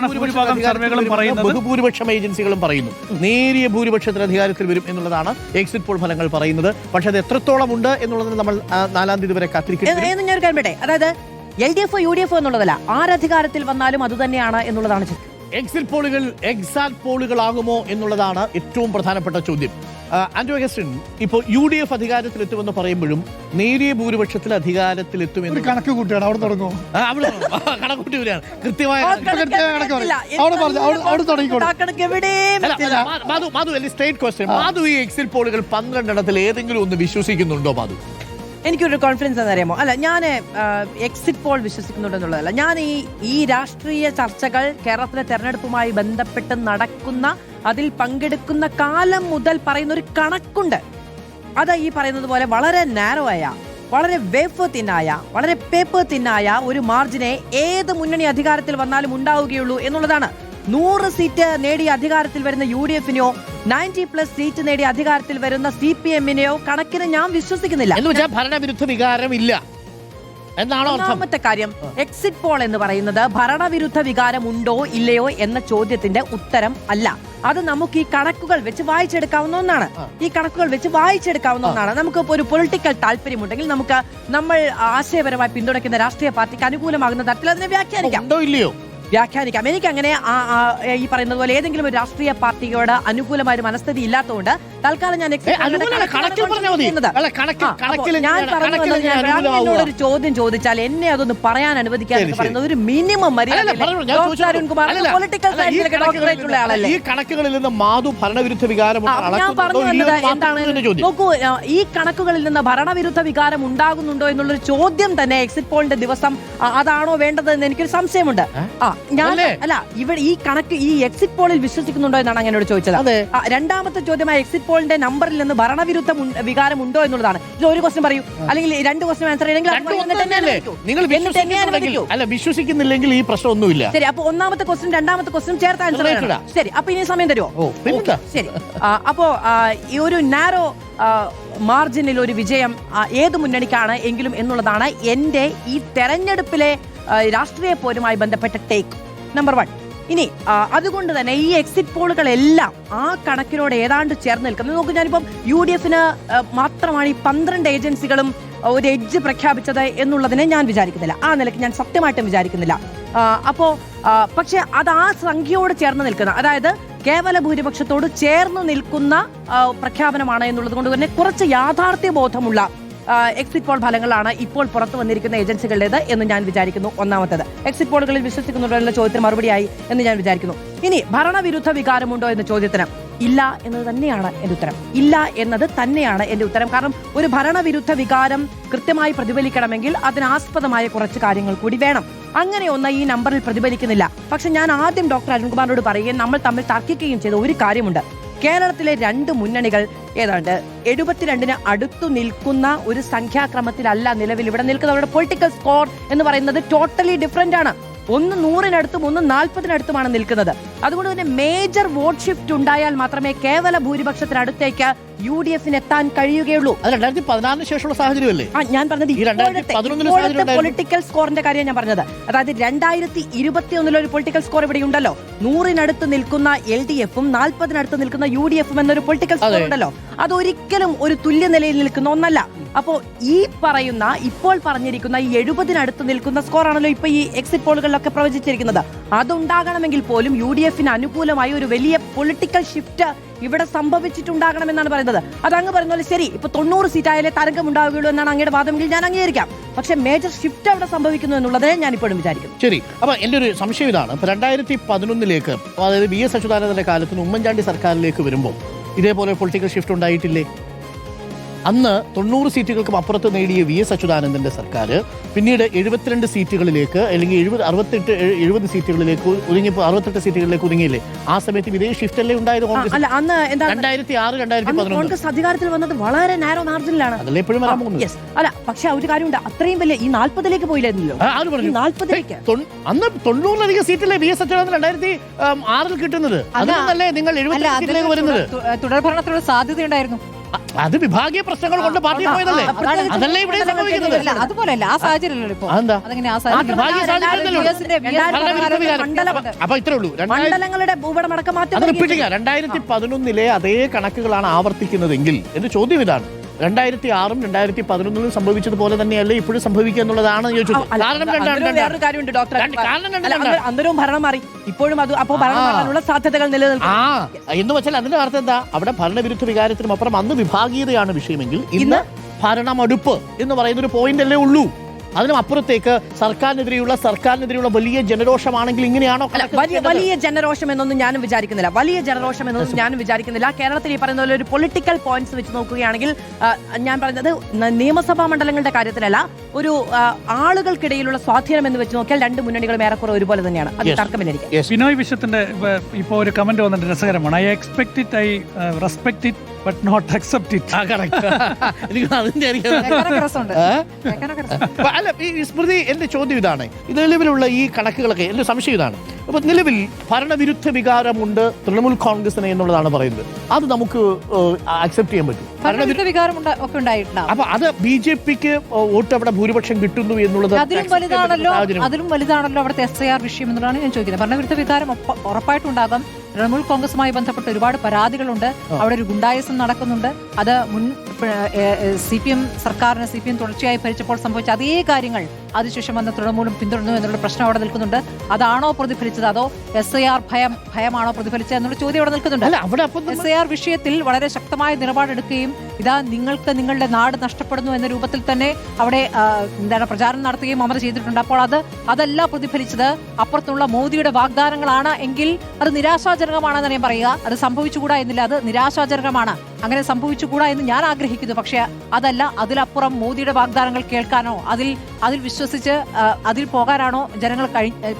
ബഹുഭൂരിപക്ഷം ഏജൻസികളും പറയുന്നു നേരിയ ഭൂരിപക്ഷത്തിൽ അധികാരത്തിൽ വരും എന്നുള്ളതാണ് എക്സിറ്റ് പോൾ ഫലങ്ങൾ പറയുന്നത്. പക്ഷെ അത് എത്രത്തോളം ഉണ്ട് എന്നുള്ളതിന് നമ്മൾ 4-ം തീയതി വരെ കാത്തിരിക്കുന്നത്. ഞാൻ ഒരു കാര്യം പറയട്ടെ, അതായത് LDF UDF എന്നുള്ളതല്ല, ആരധികാരത്തിൽ വന്നാലും അത് തന്നെയാണ് എന്നുള്ളതാണ്. എക്സിറ്റ് പോളുകൾ എക്സാക്ട് പോളുകളാകുമോ എന്നുള്ളതാണ് ഏറ്റവും പ്രധാനപ്പെട്ട ചോദ്യം. ആന്റോ അഗസ്റ്റിൻ, ഇപ്പോൾ UDF അധികാരത്തിലെത്തുമെന്ന് പറയുമ്പോഴും നേരിയ ഭൂരിപക്ഷത്തിൽ അധികാരത്തിലെത്തുമെന്ന് കണക്ക് കൂട്ടുകയാണ്. അവിടെ തുടങ്ങുമോ? കണക്കൂട്ടി വരികയാണ് കൃത്യമായ സ്ട്രേറ്റ് ക്വസ്റ്റ്യൻ. മാധു, ഈ എക്സിറ്റ് പോളുകൾ 12 എണ്ണത്തിൽ ഏതെങ്കിലും ഒന്ന് വിശ്വസിക്കുന്നുണ്ടോ മാധു? എനിക്കൊരു കോൺഫിഡൻസ് എന്നറിയാമോ? അല്ല, ഞാൻ എക്സിറ്റ് പോൾ വിശ്വസിക്കുന്നുണ്ടെന്നുള്ളതല്ല. ഞാൻ ഈ രാഷ്ട്രീയ ചർച്ചകൾ കേരളത്തിലെ തെരഞ്ഞെടുപ്പുമായി ബന്ധപ്പെട്ട് നടക്കുന്ന, അതിൽ പങ്കെടുക്കുന്ന കാലം മുതൽ പറയുന്ന ഒരു കണക്കുണ്ട്. അത് ഈ പറയുന്നത് പോലെ വളരെ നാരോ ആയ, വളരെ വേഫർ തിന്നായ, വളരെ പേപ്പർ തിന്നായ ഒരു മാർജിനെ ഏത് മുന്നണി അധികാരത്തിൽ വന്നാലും ഉണ്ടാവുകയുള്ളൂ എന്നുള്ളതാണ്. 100 സീറ്റ് നേടി അധികാരത്തിൽ വരുന്ന UDFനെയോ 90+ സീറ്റ് നേടി അധികാരത്തിൽ വരുന്ന CPMനെയോ കണക്കിന് ഞാൻ വിശ്വസിക്കുന്നില്ല. ഭരണവിരുദ്ധ വികാരം ഇല്ല എന്നാണോ? ഒന്നാമത്തെ കാര്യം, എക്സിറ്റ് പോൾ എന്ന് പറയുന്നത് ഭരണവിരുദ്ധ വികാരം ഉണ്ടോ ഇല്ലയോ എന്ന ചോദ്യത്തിന്റെ ഉത്തരം അല്ല. അത് നമുക്ക് ഈ കണക്കുകൾ വെച്ച് വായിച്ചെടുക്കാവുന്ന ഒന്നാണ്. നമുക്ക് ഒരു പൊളിറ്റിക്കൽ താല്പര്യമുണ്ടെങ്കിൽ നമ്മൾ ആശയപരമായി പിന്തുണയ്ക്കുന്ന രാഷ്ട്രീയ പാർട്ടിക്ക് അനുകൂലമാകുന്ന തരത്തിൽ അതിനെ വ്യാഖ്യാനിക്കാം. വ്യാഖ്യാനിക്കാം. എനിക്ക് അങ്ങനെ ഈ പറയുന്നത് പോലെ ഏതെങ്കിലും ഒരു രാഷ്ട്രീയ പാർട്ടിയോട് അനുകൂലമായ ഒരു മനസ്ഥിതി ഇല്ലാത്തതുകൊണ്ട് തൽക്കാലം ഞാൻ എന്നോടൊരു ചോദ്യം ചോദിച്ചാൽ എന്നെ അതൊന്ന് പറയാൻ അനുവദിക്കാൻ പറയുന്നത് ഒരു മിനിമം മര്യാദ. പൊളിറ്റിക്കൽ സയൻസിലൊക്കെ ഡോക്ടറേറ്റ് ഉള്ള ആളല്ലേ. ഈ കണക്കുകളിൽ നിന്ന് മാധു ഭരണവിരുദ്ധ വികാരം ഞാൻ പറഞ്ഞു വന്നത് എന്താണ്, നോക്കൂ, ഈ കണക്കുകളിൽ നിന്ന് ഭരണവിരുദ്ധ വികാരം ഉണ്ടാകുന്നുണ്ടോ എന്നുള്ളൊരു ചോദ്യം തന്നെ എക്സിറ്റ് പോളിന്റെ ദിവസം അതാണോ വേണ്ടത് എന്ന് എനിക്കൊരു സംശയമുണ്ട്. ഈ കണക്ക് ഈ എക്സിറ്റ് പോളിൽ വിശ്വസിക്കുന്നുണ്ടോ എന്നാണ് അങ്ങനോട് ചോദിച്ചത്. രണ്ടാമത്തെ ചോദ്യമായ എക്സിറ്റ് പോളിന്റെ നമ്പറിൽ നിന്ന് ഭരണവിരുദ്ധ വികാരം ഉണ്ടോ എന്നുള്ളതാണ്. ഇത് ഒരു ക്വസ്റ്റ്യൻ പറയൂ, അല്ലെങ്കിൽ 2 ക്വസ്റ്റ്യൻ ആൻസർ വിശ്വസിക്കുന്നില്ലെങ്കിൽ ഈ പ്രശ്നമൊന്നുമില്ല. ശരി, അപ്പൊ ഒന്നാമത്തെ ക്വസ്റ്റ്യൻ രണ്ടാമത്തെ ക്വസ്റ്റ്യൻ ചേർത്ത് ആൻസർ. ശരി, അപ്പൊ ഇനി സമയം തരുമോ? ശരി, അപ്പോ ഈ ഒരു നാരോ മാർജിനിൽ ഒരു വിജയം ഏത് മുന്നണിക്കാണ് എങ്കിലും എന്നുള്ളതാണ് എന്റെ ഈ തെരഞ്ഞെടുപ്പിലെ രാഷ്ട്രീയ പോരുമായി ബന്ധപ്പെട്ട ടേക്ക് നമ്പർ 1. ഇനി അതുകൊണ്ട് തന്നെ ഈ എക്സിറ്റ് പോളുകളെല്ലാം ആ കണക്കിനോട് ഏതാണ്ട് ചേർന്ന് നിൽക്കുന്നത്. നോക്കൂ, ഞാനിപ്പം UDFന് മാത്രമാണ് ഈ 12 ഏജൻസികളും ഒരു എഡ്ജ് പ്രഖ്യാപിച്ചത് എന്നുള്ളതിനെ ഞാൻ വിചാരിക്കുന്നില്ല. ആ നിലയ്ക്ക് ഞാൻ സത്യമായിട്ടും വിചാരിക്കുന്നില്ല. പക്ഷെ അത് ആ സംഖ്യയോട് ചേർന്ന് നിൽക്കുന്ന, അതായത് കേവല ഭൂരിപക്ഷത്തോട് ചേർന്ന് നിൽക്കുന്ന പ്രഖ്യാപനമാണ് എന്നുള്ളത് കൊണ്ട് തന്നെ കുറച്ച് യാഥാർത്ഥ്യ ബോധമുള്ള എക്സിറ്റ് പോൾ ഫലങ്ങളാണ് ഇപ്പോൾ പുറത്തു വന്നിരിക്കുന്ന ഏജൻസികളുടേത് എന്ന് ഞാൻ വിചാരിക്കുന്നു. ഒന്നാമത്തേത്, എക്സിറ്റ് പോളുകളിൽ വിശ്വസിക്കുന്നുണ്ടോ എന്ന ചോദ്യത്തിന് മറുപടിയായി എന്ന് ഞാൻ വിചാരിക്കുന്നു. ഇനി ഭരണവിരുദ്ധ വികാരമുണ്ടോ എന്ന ചോദ്യത്തിന് ഇല്ല എന്നത് തന്നെയാണ് എന്റെ ഉത്തരം. ഇല്ല എന്നത് തന്നെയാണ് എന്റെ ഉത്തരം. കാരണം ഒരു ഭരണവിരുദ്ധ വികാരം കൃത്യമായി പ്രതിഫലിക്കണമെങ്കിൽ അതിനാസ്പദമായ കുറച്ച് കാര്യങ്ങൾ കൂടി വേണം. അങ്ങനെ ഒന്ന് ഈ നമ്പറിൽ പ്രതിഫലിക്കുന്നില്ല. പക്ഷെ ഞാൻ ആദ്യം ഡോക്ടർ അരുൺകുമാറിനോട് പറയുകയും നമ്മൾ തമ്മിൽ തർക്കിക്കുകയും ചെയ്ത ഒരു കാര്യമുണ്ട്. കേരളത്തിലെ 2 മുന്നണികൾ ഏതാണ്ട് 72-ന് അടുത്തു നിൽക്കുന്ന ഒരു സംഖ്യാക്രമത്തിലല്ല നിലവിൽ ഇവിടെ നിൽക്കുന്നത്. അവരുടെ പൊളിറ്റിക്കൽ സ്കോർ എന്ന് പറയുന്നത് ടോട്ടലി ഡിഫറന്റ് ആണ്. ഒന്ന് 100-നടുത്തും ഒന്ന് 40-നടുത്തുമാണ് നിൽക്കുന്നത്. അതുകൊണ്ട് തന്നെ മേജർ വോട്ട് ഷിഫ്റ്റ് ഉണ്ടായാൽ മാത്രമേ കേവല ഭൂരിപക്ഷത്തിനടുത്തേക്ക് UDFന് എത്താൻ കഴിയുകയുള്ളൂ. 2016 ശേഷമുള്ള സാഹചര്യമല്ലേ ഞാൻ പറഞ്ഞത്? പൊളിറ്റിക്കൽ സ്കോറിന്റെ കാര്യം ഞാൻ പറഞ്ഞത്. അതായത് 2021 ഒരു പൊളിറ്റിക്കൽ സ്കോർ ഇവിടെ ഉണ്ടല്ലോ. 100-നടുത്ത് നിൽക്കുന്ന LDFും 40-നടുത്ത് നിൽക്കുന്ന UDFും എന്നൊരു പൊളിറ്റിക്കൽ സ്കോർ ഉണ്ടല്ലോ. അതൊരിക്കലും ഒരു തുല്യ നിലയിൽ നിൽക്കുന്ന ഒന്നല്ല. അപ്പോ ഈ പറയുന്ന ഇപ്പോൾ പറഞ്ഞിരിക്കുന്ന ഈ 70-നടുത്ത് നിൽക്കുന്ന സ്കോറാണല്ലോ ഇപ്പൊ ഈ എക്സിറ്റ് പോളുകളിലൊക്കെ പ്രവചിച്ചിരിക്കുന്നത്. അതുണ്ടാകണമെങ്കിൽ പോലും UDFന് അനുകൂലമായി ഒരു വലിയ പൊളിറ്റിക്കൽ ഷിഫ്റ്റ് ഇവിടെ സംഭവിച്ചിട്ടുണ്ടാകണമെന്നാണ് പറയുന്നത്. അത് അങ്ങ് പറയുന്ന പോലെ ശരി, ഇപ്പൊ 90 സീറ്റായാലേ തരംഗം ഉണ്ടാവുകയുള്ളൂ എന്നാണ് അങ്ങയുടെ വാദമെങ്കിൽ ഞാൻ അംഗീകരിക്കാം. പക്ഷെ മേജർ ഷിഫ്റ്റ് അവിടെ സംഭവിക്കുന്നു എന്നുള്ളത് ഞാൻ ഇപ്പോഴും വിചാരിക്കുന്നു. ശരി, അപ്പൊ എന്റെ ഒരു സംശയം ഇതാണ്. 2011-ലേക്ക്, അതായത് VS അച്യുതാനന്ദന്റെ കാലത്തിന് ഉമ്മൻചാണ്ടി സർക്കാരിലേക്ക് വരുമ്പോൾ ഇതേപോലെ പൊളിറ്റിക്കൽ ഷിഫ്റ്റ് ഉണ്ടായിട്ടില്ലേ? അന്ന് 90 സീറ്റുകൾക്കും അപ്പുറത്ത് നേടിയ VS അച്യുതാനന്ദന്റെ സർക്കാർ പിന്നീട് 72 സീറ്റുകളിലേക്ക് അല്ലെങ്കിൽ 70 സീറ്റുകളിലേക്ക് ഒതുങ്ങിയപ്പോൾ 68 സീറ്റുകളിലേക്ക് ഒതുങ്ങിയില്ലേ? ആ സമയത്ത് ഇതേ ഷിഫ്റ്റ് അല്ലേ ഉണ്ടായത് കോൺഗ്രസ്? അല്ല, അന്ന് എന്താ 2006 2011 കോൺഗ്രസ് അധികാരത്തിൽ വന്നത് വളരെ നാരോ മാർജിനിലാണ്. അതല്ലേ എപ്പോഴും വരാൻ പോകുന്നത്. അല്ല, പക്ഷെ ഒരു കാര്യമുണ്ട്, അത്രയും വലിയ ഈ 40ലേക്ക് പോയില്ലായിരുന്നല്ലോ. ആര് പറഞ്ഞു? 40ലേക്ക് അന്ന് 90-ലധികം സീറ്റല്ലേ VS അച്യുതാനന്ദൻ 2006 കിട്ടുന്നത്. അതൊന്നല്ലേ നിങ്ങൾ 70 സീറ്റിലേക്ക് വരുന്നത്? തുടർഭരണത്തിനുള്ള സാധ്യതയുണ്ടായിരുന്നു. അത് വിഭാഗീയ പ്രശ്നങ്ങൾ കൊണ്ട് പാർട്ടി പോയതല്ലേ? അതല്ലേ ഇവിടെ സംഭവിക്കുന്നത്? അല്ല, അതുപോലെയല്ല, ആ സാഹചര്യമല്ലോ ഇപ്പോ. അതെന്താ? അതങ്ങനെ ആ വിഭാഗീയ അപ്പൊ ഇത്രേ ഉള്ളൂ. മണ്ഡലങ്ങളുടെ ഭൂപടമടക്കം മാറ്റം അത് റിപ്പീറ്റ് ചെയ്യാം. 2011 അതേ കണക്കുകളാണ് ആവർത്തിക്കുന്നതെങ്കിൽ എന്റെ ചോദ്യം ഇതാണ്, 2006 2011 സംഭവിച്ചതുപോലെ തന്നെയല്ലേ ഇപ്പോഴും സംഭവിക്കുക എന്നുള്ളതാണ് ചോദിച്ചത്. വേറൊരു കാര്യമുണ്ട് ഡോക്ടർ, അന്തരവും ഭരണം മാറി, ഇപ്പോഴും അത് അപ്പോൾ ഭരണം മാറാനുള്ള സാധ്യതകൾ നിലനിൽക്കും. എന്ന് വെച്ചാൽ അതിന്റെ അർത്ഥം എന്താ? അവിടെ ഭരണവിരുദ്ധ വികാരത്തിനും അപ്പുറം അന്ന് വിഭാഗീയതയാണ് വിഷയമെങ്കിൽ ഇന്ന് ഭരണമടുപ്പ് എന്ന് പറയുന്ന ഒരു പോയിന്റ് അല്ലേ ഉള്ളൂ. അതിനും അപ്പുറത്തേക്ക് സർക്കാരിനെതിരെയുള്ള വലിയ ജനരോഷമാണെങ്കിൽ ഇങ്ങനെയാണോ? വലിയ ജനരോഷം എന്നൊന്നും ഞാനും വിചാരിക്കുന്നില്ല. കേരളത്തിൽ ഈ പറയുന്ന പോലെ ഒരു പൊളിറ്റിക്കൽ പോയിന്റ്സ് വെച്ച് നോക്കുകയാണെങ്കിൽ ഞാൻ പറയുന്നത് നിയമസഭാ മണ്ഡലങ്ങളുടെ കാര്യത്തിലല്ല, ഒരു ആളുകൾക്കിടയിലുള്ള സ്വാധീനം എന്ന് വെച്ച് നോക്കിയാൽ രണ്ട് മുന്നണികളും ഏറെക്കുറെ ഒരുപോലെ തന്നെയാണ്. അത് തർക്കമില്ലായിരിക്കും. ബിനോയ് വിശ്വത്തിന്റെ ഇപ്പൊ ഒരു കമന്റ് വന്നിട്ട് രസകരമാണ്. I expect it, I respect it, but not accept it. അല്ല, ഈ സ്മൃതി, എന്റെ ചോദ്യം ഇതാണ്, നിലവിലുള്ള ഈ കണക്കുകളൊക്കെ എന്റെ സംശയം ഇതാണ്. അപ്പൊ നിലവിൽ ഭരണവിരുദ്ധ വികാരമുണ്ട് തൃണമൂൽ കോൺഗ്രസിന് എന്നുള്ളതാണ് പറയുന്നത്. അത് നമുക്ക് അക്സെപ്റ്റ് ചെയ്യാൻ പറ്റും? ഭരണവിരുദ്ധ വികാരം ഒക്കെ ഉണ്ടായിട്ടുണ്ടാവും. അപ്പൊ അത് BJPക്ക് വോട്ട് അവിടെ ഭൂരിപക്ഷം കിട്ടുന്നു എന്നുള്ളത് അതിലും വലുതാണല്ലോ അവിടുത്തെ SIR വിഷയം എന്നുള്ളതാണ് ഞാൻ ചോദിക്കുന്നത്. ഭരണവിരുദ്ധ വികാരം ഉറപ്പായിട്ടുണ്ടാകാം. തൃണമൂൽ കോൺഗ്രസുമായി ബന്ധപ്പെട്ട് ഒരുപാട് പരാതികളുണ്ട്. അവിടെ ഒരു ഗുണ്ടായിസം നടക്കുന്നുണ്ട്. അത് മുൻ CPM സർക്കാരിന് CPM തുടർച്ചയായി ഭരിച്ചപ്പോൾ സംഭവിച്ച അതേ കാര്യങ്ങൾ അതിനുശേഷം വന്ന തൃണമൂലും പിന്തുടർന്നു എന്നുള്ള പ്രശ്നം അവിടെ നിൽക്കുന്നുണ്ട്. അതാണോ പ്രതിഫലിച്ചത്, അതോ SIR ഭയമാണോ പ്രതിഫലിച്ചത് എന്നുള്ള ചോദ്യം അവിടെ നിൽക്കുന്നുണ്ട്. SIR വിഷയത്തിൽ വളരെ ശക്തമായ നിലപാടെടുക്കുകയും ഇതാ നിങ്ങൾക്ക് നിങ്ങളുടെ നാട് നഷ്ടപ്പെടുന്നു എന്ന രൂപത്തിൽ തന്നെ അവിടെ പ്രചാരണം നടത്തുകയും മമത ചെയ്തിട്ടുണ്ട്. അപ്പോൾ അതല്ല പ്രതിഫലിച്ചത്, അപ്പുറത്തുള്ള മോദിയുടെ വാഗ്ദാനങ്ങളാണ് എങ്കിൽ അത് നിരാശാജനകമാണെന്ന് ഞാൻ പറയുക. അത് സംഭവിച്ചുകൂടാ എന്നില്ല, അത് നിരാശാജനകമാണ്. അങ്ങനെ സംഭവിച്ചുകൂടാ എന്ന് ഞാൻ ആഗ്രഹിക്കുന്നു. പക്ഷെ അതല്ല, അതിലപ്പുറം മോദിയുടെ വാഗ്ദാനങ്ങൾ കേൾക്കാനോ അതിൽ വിശ്വസിച്ച് അതിൽ പോകാനാണോ ജനങ്ങൾ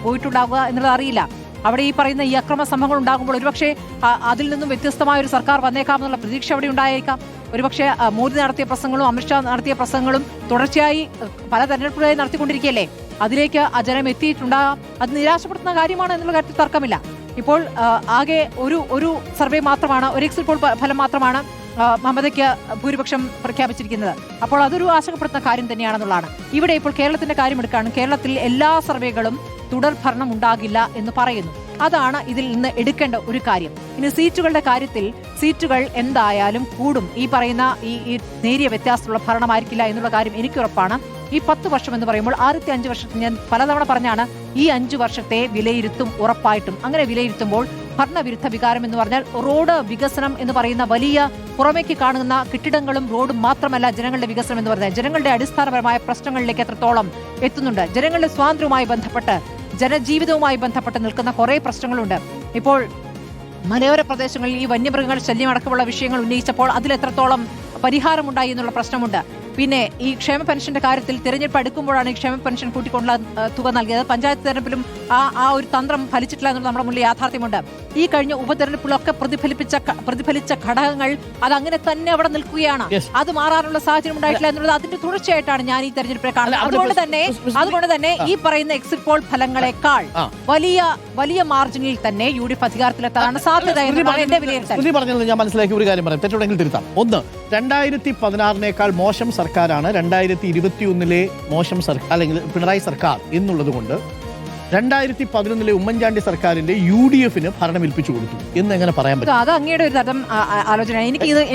പോയിട്ടുണ്ടാവുക എന്നുള്ളത് അറിയില്ല. അവിടെ ഈ പറയുന്ന ഈ അക്രമ സംഭവങ്ങൾ ഉണ്ടാകുമ്പോൾ ഒരുപക്ഷെ അതിൽ നിന്നും വ്യത്യസ്തമായ ഒരു സർക്കാർ വന്നേക്കാമെന്നുള്ള പ്രതീക്ഷ അവിടെ ഉണ്ടായേക്കാം. ഒരുപക്ഷെ മോദി നടത്തിയ പ്രസംഗങ്ങളും അമിത്ഷാ നടത്തിയ പ്രസംഗങ്ങളും തുടർച്ചയായി പല തെരഞ്ഞെടുപ്പുകളായി നടത്തിക്കൊണ്ടിരിക്കുകയല്ലേ, അതിലേക്ക് ആ ജനം എത്തിയിട്ടുണ്ടാകാം. അത് നിരാശപ്പെടുത്തുന്ന കാര്യമാണ് എന്നുള്ള കാര്യത്തിൽ തർക്കമില്ല. ഇപ്പോൾ ആകെ ഒരു സർവേ മാത്രമാണ്, ഒരു എക്സിറ്റ് പോൾ ഫലം മാത്രമാണ് മമതയ്ക്ക് ഭൂരിപക്ഷം പ്രഖ്യാപിച്ചിരിക്കുന്നത്. അപ്പോൾ അതൊരു ആശങ്കപ്പെടുത്തുന്ന കാര്യം തന്നെയാണെന്നുള്ളതാണ്. ഇവിടെ ഇപ്പോൾ കേരളത്തിന്റെ കാര്യം എടുക്കുകയാണ്. കേരളത്തിൽ എല്ലാ സർവേകളും തുടർ ഭരണം ഉണ്ടാകില്ല എന്ന് പറയുന്നു. അതാണ് ഇതിൽ നിന്ന് എടുക്കേണ്ട ഒരു കാര്യം. ഇനി സീറ്റുകളുടെ കാര്യത്തിൽ സീറ്റുകൾ എന്തായാലും കൂടും. ഈ പറയുന്ന ഈ നേരിയ വ്യത്യാസമുള്ള ഭരണമായിരിക്കില്ല എന്നുള്ള കാര്യം എനിക്കുറപ്പാണ്. ഈ 10 വർഷം എന്ന് പറയുമ്പോൾ ആദ്യത്തെ 5 വർഷത്തിൽ ഞാൻ പലതവണ പറഞ്ഞാണ്, ഈ 5 വർഷത്തെ വിലയിരുത്തും ഉറപ്പായിട്ടും. അങ്ങനെ വിലയിരുത്തുമ്പോൾ ഭരണവിരുദ്ധ വികാരം എന്ന് പറഞ്ഞാൽ റോഡ് വികസനം എന്ന് പറയുന്ന വലിയ പുറമേക്ക് കാണുന്ന കെട്ടിടങ്ങളും റോഡും മാത്രമല്ല ജനങ്ങളുടെ വികസനം എന്ന് പറഞ്ഞാൽ ജനങ്ങളുടെ അടിസ്ഥാനപരമായ പ്രശ്നങ്ങളിലേക്ക് എത്രത്തോളം എത്തുന്നുണ്ട്. ജനങ്ങളുടെ സ്വാതന്ത്ര്യവുമായി ബന്ധപ്പെട്ട്, ജനജീവിതവുമായി ബന്ധപ്പെട്ട് നിൽക്കുന്ന കുറേ പ്രശ്നങ്ങളുണ്ട്. ഇപ്പോൾ മലയോര പ്രദേശങ്ങളിൽ ഈ വന്യമൃഗങ്ങളുടെ ശല്യം അടക്കമുള്ള വിഷയങ്ങൾ ഉന്നയിച്ചപ്പോൾ അതിലെത്രത്തോളം പരിഹാരമുണ്ടായി എന്നുള്ള പ്രശ്നമുണ്ട്. പിന്നെ ഈ ക്ഷേമ പെൻഷന്റെ കാര്യത്തിൽ തിരഞ്ഞെടുപ്പ് അടുക്കുമ്പോഴാണ് ഈ ക്ഷേമ പെൻഷൻ കൂട്ടിക്കൊണ്ടുള്ള തുക നൽകിയത്. പഞ്ചായത്ത് തെരഞ്ഞെടുപ്പിലും ആ ഒരു തന്ത്രം ഫലിച്ചിട്ടില്ല എന്നുള്ള നമ്മുടെ മുന്നിൽ യാഥാർത്ഥ്യമുണ്ട്. ഈ കഴിഞ്ഞ ഉപതെരഞ്ഞെടുപ്പിലൊക്കെ പ്രതിഫലിച്ച ഘടകങ്ങൾ അതങ്ങനെ തന്നെ അവിടെ നിൽക്കുകയാണ്. അത് മാറാനുള്ള സാഹചര്യം ഉണ്ടായിട്ടില്ല എന്നുള്ളത് അതിന്റെ തുടർച്ചയായിട്ടാണ് ഞാൻ ഈ തെരഞ്ഞെടുപ്പിനെ കാണുന്നത്. അതുകൊണ്ട് തന്നെ ഈ പറയുന്ന എക്സിറ്റ് പോൾ ഫലങ്ങളെക്കാൾ വലിയ മാർജിനിൽ തന്നെ UDF അധികാരത്തിലെത്താനാണ് സാധ്യത എന്നാണ് എന്റെ വിലയിരുത്തൽ. ഞാൻ മനസ്സിലാക്കിയ ഒരു കാര്യം പറയാം, തെറ്റുണ്ടെങ്കിൽ തിരുത്താം. ഒന്ന്, 2016 മോശം സർക്കാരാണ് 2021 മോശം സർക്കാർ അല്ലെങ്കിൽ പിണറായി സർക്കാർ എന്നുള്ളത് കൊണ്ട് 2011 ഉമ്മൻചാണ്ടി സർക്കാരിന്റെ UDF ഭരണം ഏൽപ്പിച്ചു കൊടുത്തു എന്ന് എങ്ങനെ പറയാൻ പറ്റും? അത് അങ്ങയുടെ ഒരു തരം ആലോചന.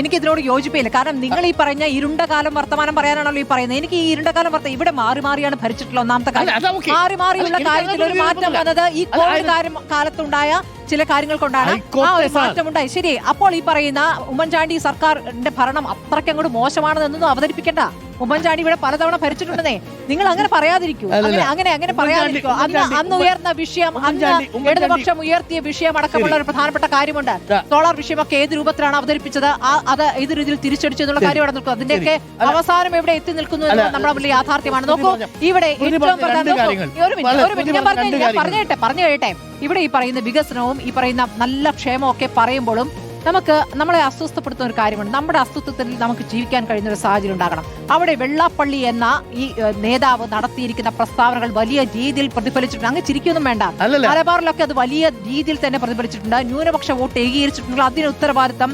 എനിക്ക് ഇതിനോട് യോജിപ്പില്ല. കാരണം നിങ്ങൾ ഈ പറഞ്ഞ ഇരുണ്ട കാലം വർത്തമാനം പറയാനാണല്ലോ ഈ പറയുന്നത്. എനിക്ക് ഈ ഇരുണ്ട കാലം ഇവിടെ മാറിയാണ് ഭരിച്ചിട്ടുള്ള ഒന്നാമത്തെ കാര്യം. മാറിയുള്ള കാര്യത്തിൽ ഒരു മാറ്റം വന്നത് ഈ കോവിഡ് കാലത്തുണ്ടായ ചില കാര്യങ്ങൾ കൊണ്ടാണ് ആ ഒരു മാറ്റമുണ്ടായി. ശരി, അപ്പോൾ ഈ പറയുന്ന ഉമ്മൻചാണ്ടി സർക്കാരിന്റെ ഭരണം അത്രയ്ക്ക് അങ്ങോട്ട് മോശമാണെന്നൊന്നും അവതരിപ്പിക്കേണ്ട. ഉമ്മൻചാണ്ടി ഇവിടെ പലതവണ ഭരിച്ചിട്ടുണ്ടെന്നേ. നിങ്ങൾ അങ്ങനെ പറയാതിരിക്കൂ. അങ്ങനെ പറയാതിരിക്കൂ. അന്ന് ഉയർന്ന വിഷയം, അന്ന് ഇടതുപക്ഷം ഉയർത്തിയ വിഷയം അടക്കമുള്ള ഒരു പ്രധാനപ്പെട്ട കാര്യമുണ്ട്. സോളാർ വിഷയമൊക്കെ ഏത് രൂപത്തിലാണ് അവതരിപ്പിച്ചത്, അത് ഏത് രീതിയിൽ തിരിച്ചടിച്ചു എന്നുള്ള കാര്യം അവിടെ നിൽക്കും. അതിന്റെയൊക്കെ അവസാനം എവിടെ എത്തി നിൽക്കുന്നു എന്നത് നമ്മുടെ വലിയ യാഥാർത്ഥ്യമാണ്. നോക്കൂ, ഇവിടെ ഏറ്റവും പറഞ്ഞു കഴിയട്ടെ. ഇവിടെ ഈ പറയുന്ന വികസനവും ഈ പറയുന്ന നല്ല ക്ഷേമവും ഒക്കെ പറയുമ്പോഴും നമ്മളെ അസ്വസ്ഥപ്പെടുത്തുന്ന ഒരു കാര്യമുണ്ട്. നമ്മുടെ അസ്തിത്വത്തിൽ നമുക്ക് ജീവിക്കാൻ കഴിയുന്ന ഒരു സാഹചര്യം ഉണ്ടാകണം. അവിടെ വെള്ളാപ്പള്ളി എന്ന ഈ നേതാവ് നടത്തിയിരിക്കുന്ന പ്രസ്താവനകൾ വലിയ രീതിയിൽ പ്രതിഫലിച്ചിട്ടുണ്ട്. അങ്ങ് ചിരിക്കൊന്നും വേണ്ട, മലബാറിലൊക്കെ അത് വലിയ രീതിയിൽ തന്നെ പ്രതിഫലിച്ചിട്ടുണ്ട്. ന്യൂനപക്ഷ വോട്ട് ഏകീകരിച്ചിട്ടുണ്ട്. അതിന് ഉത്തരവാദിത്തം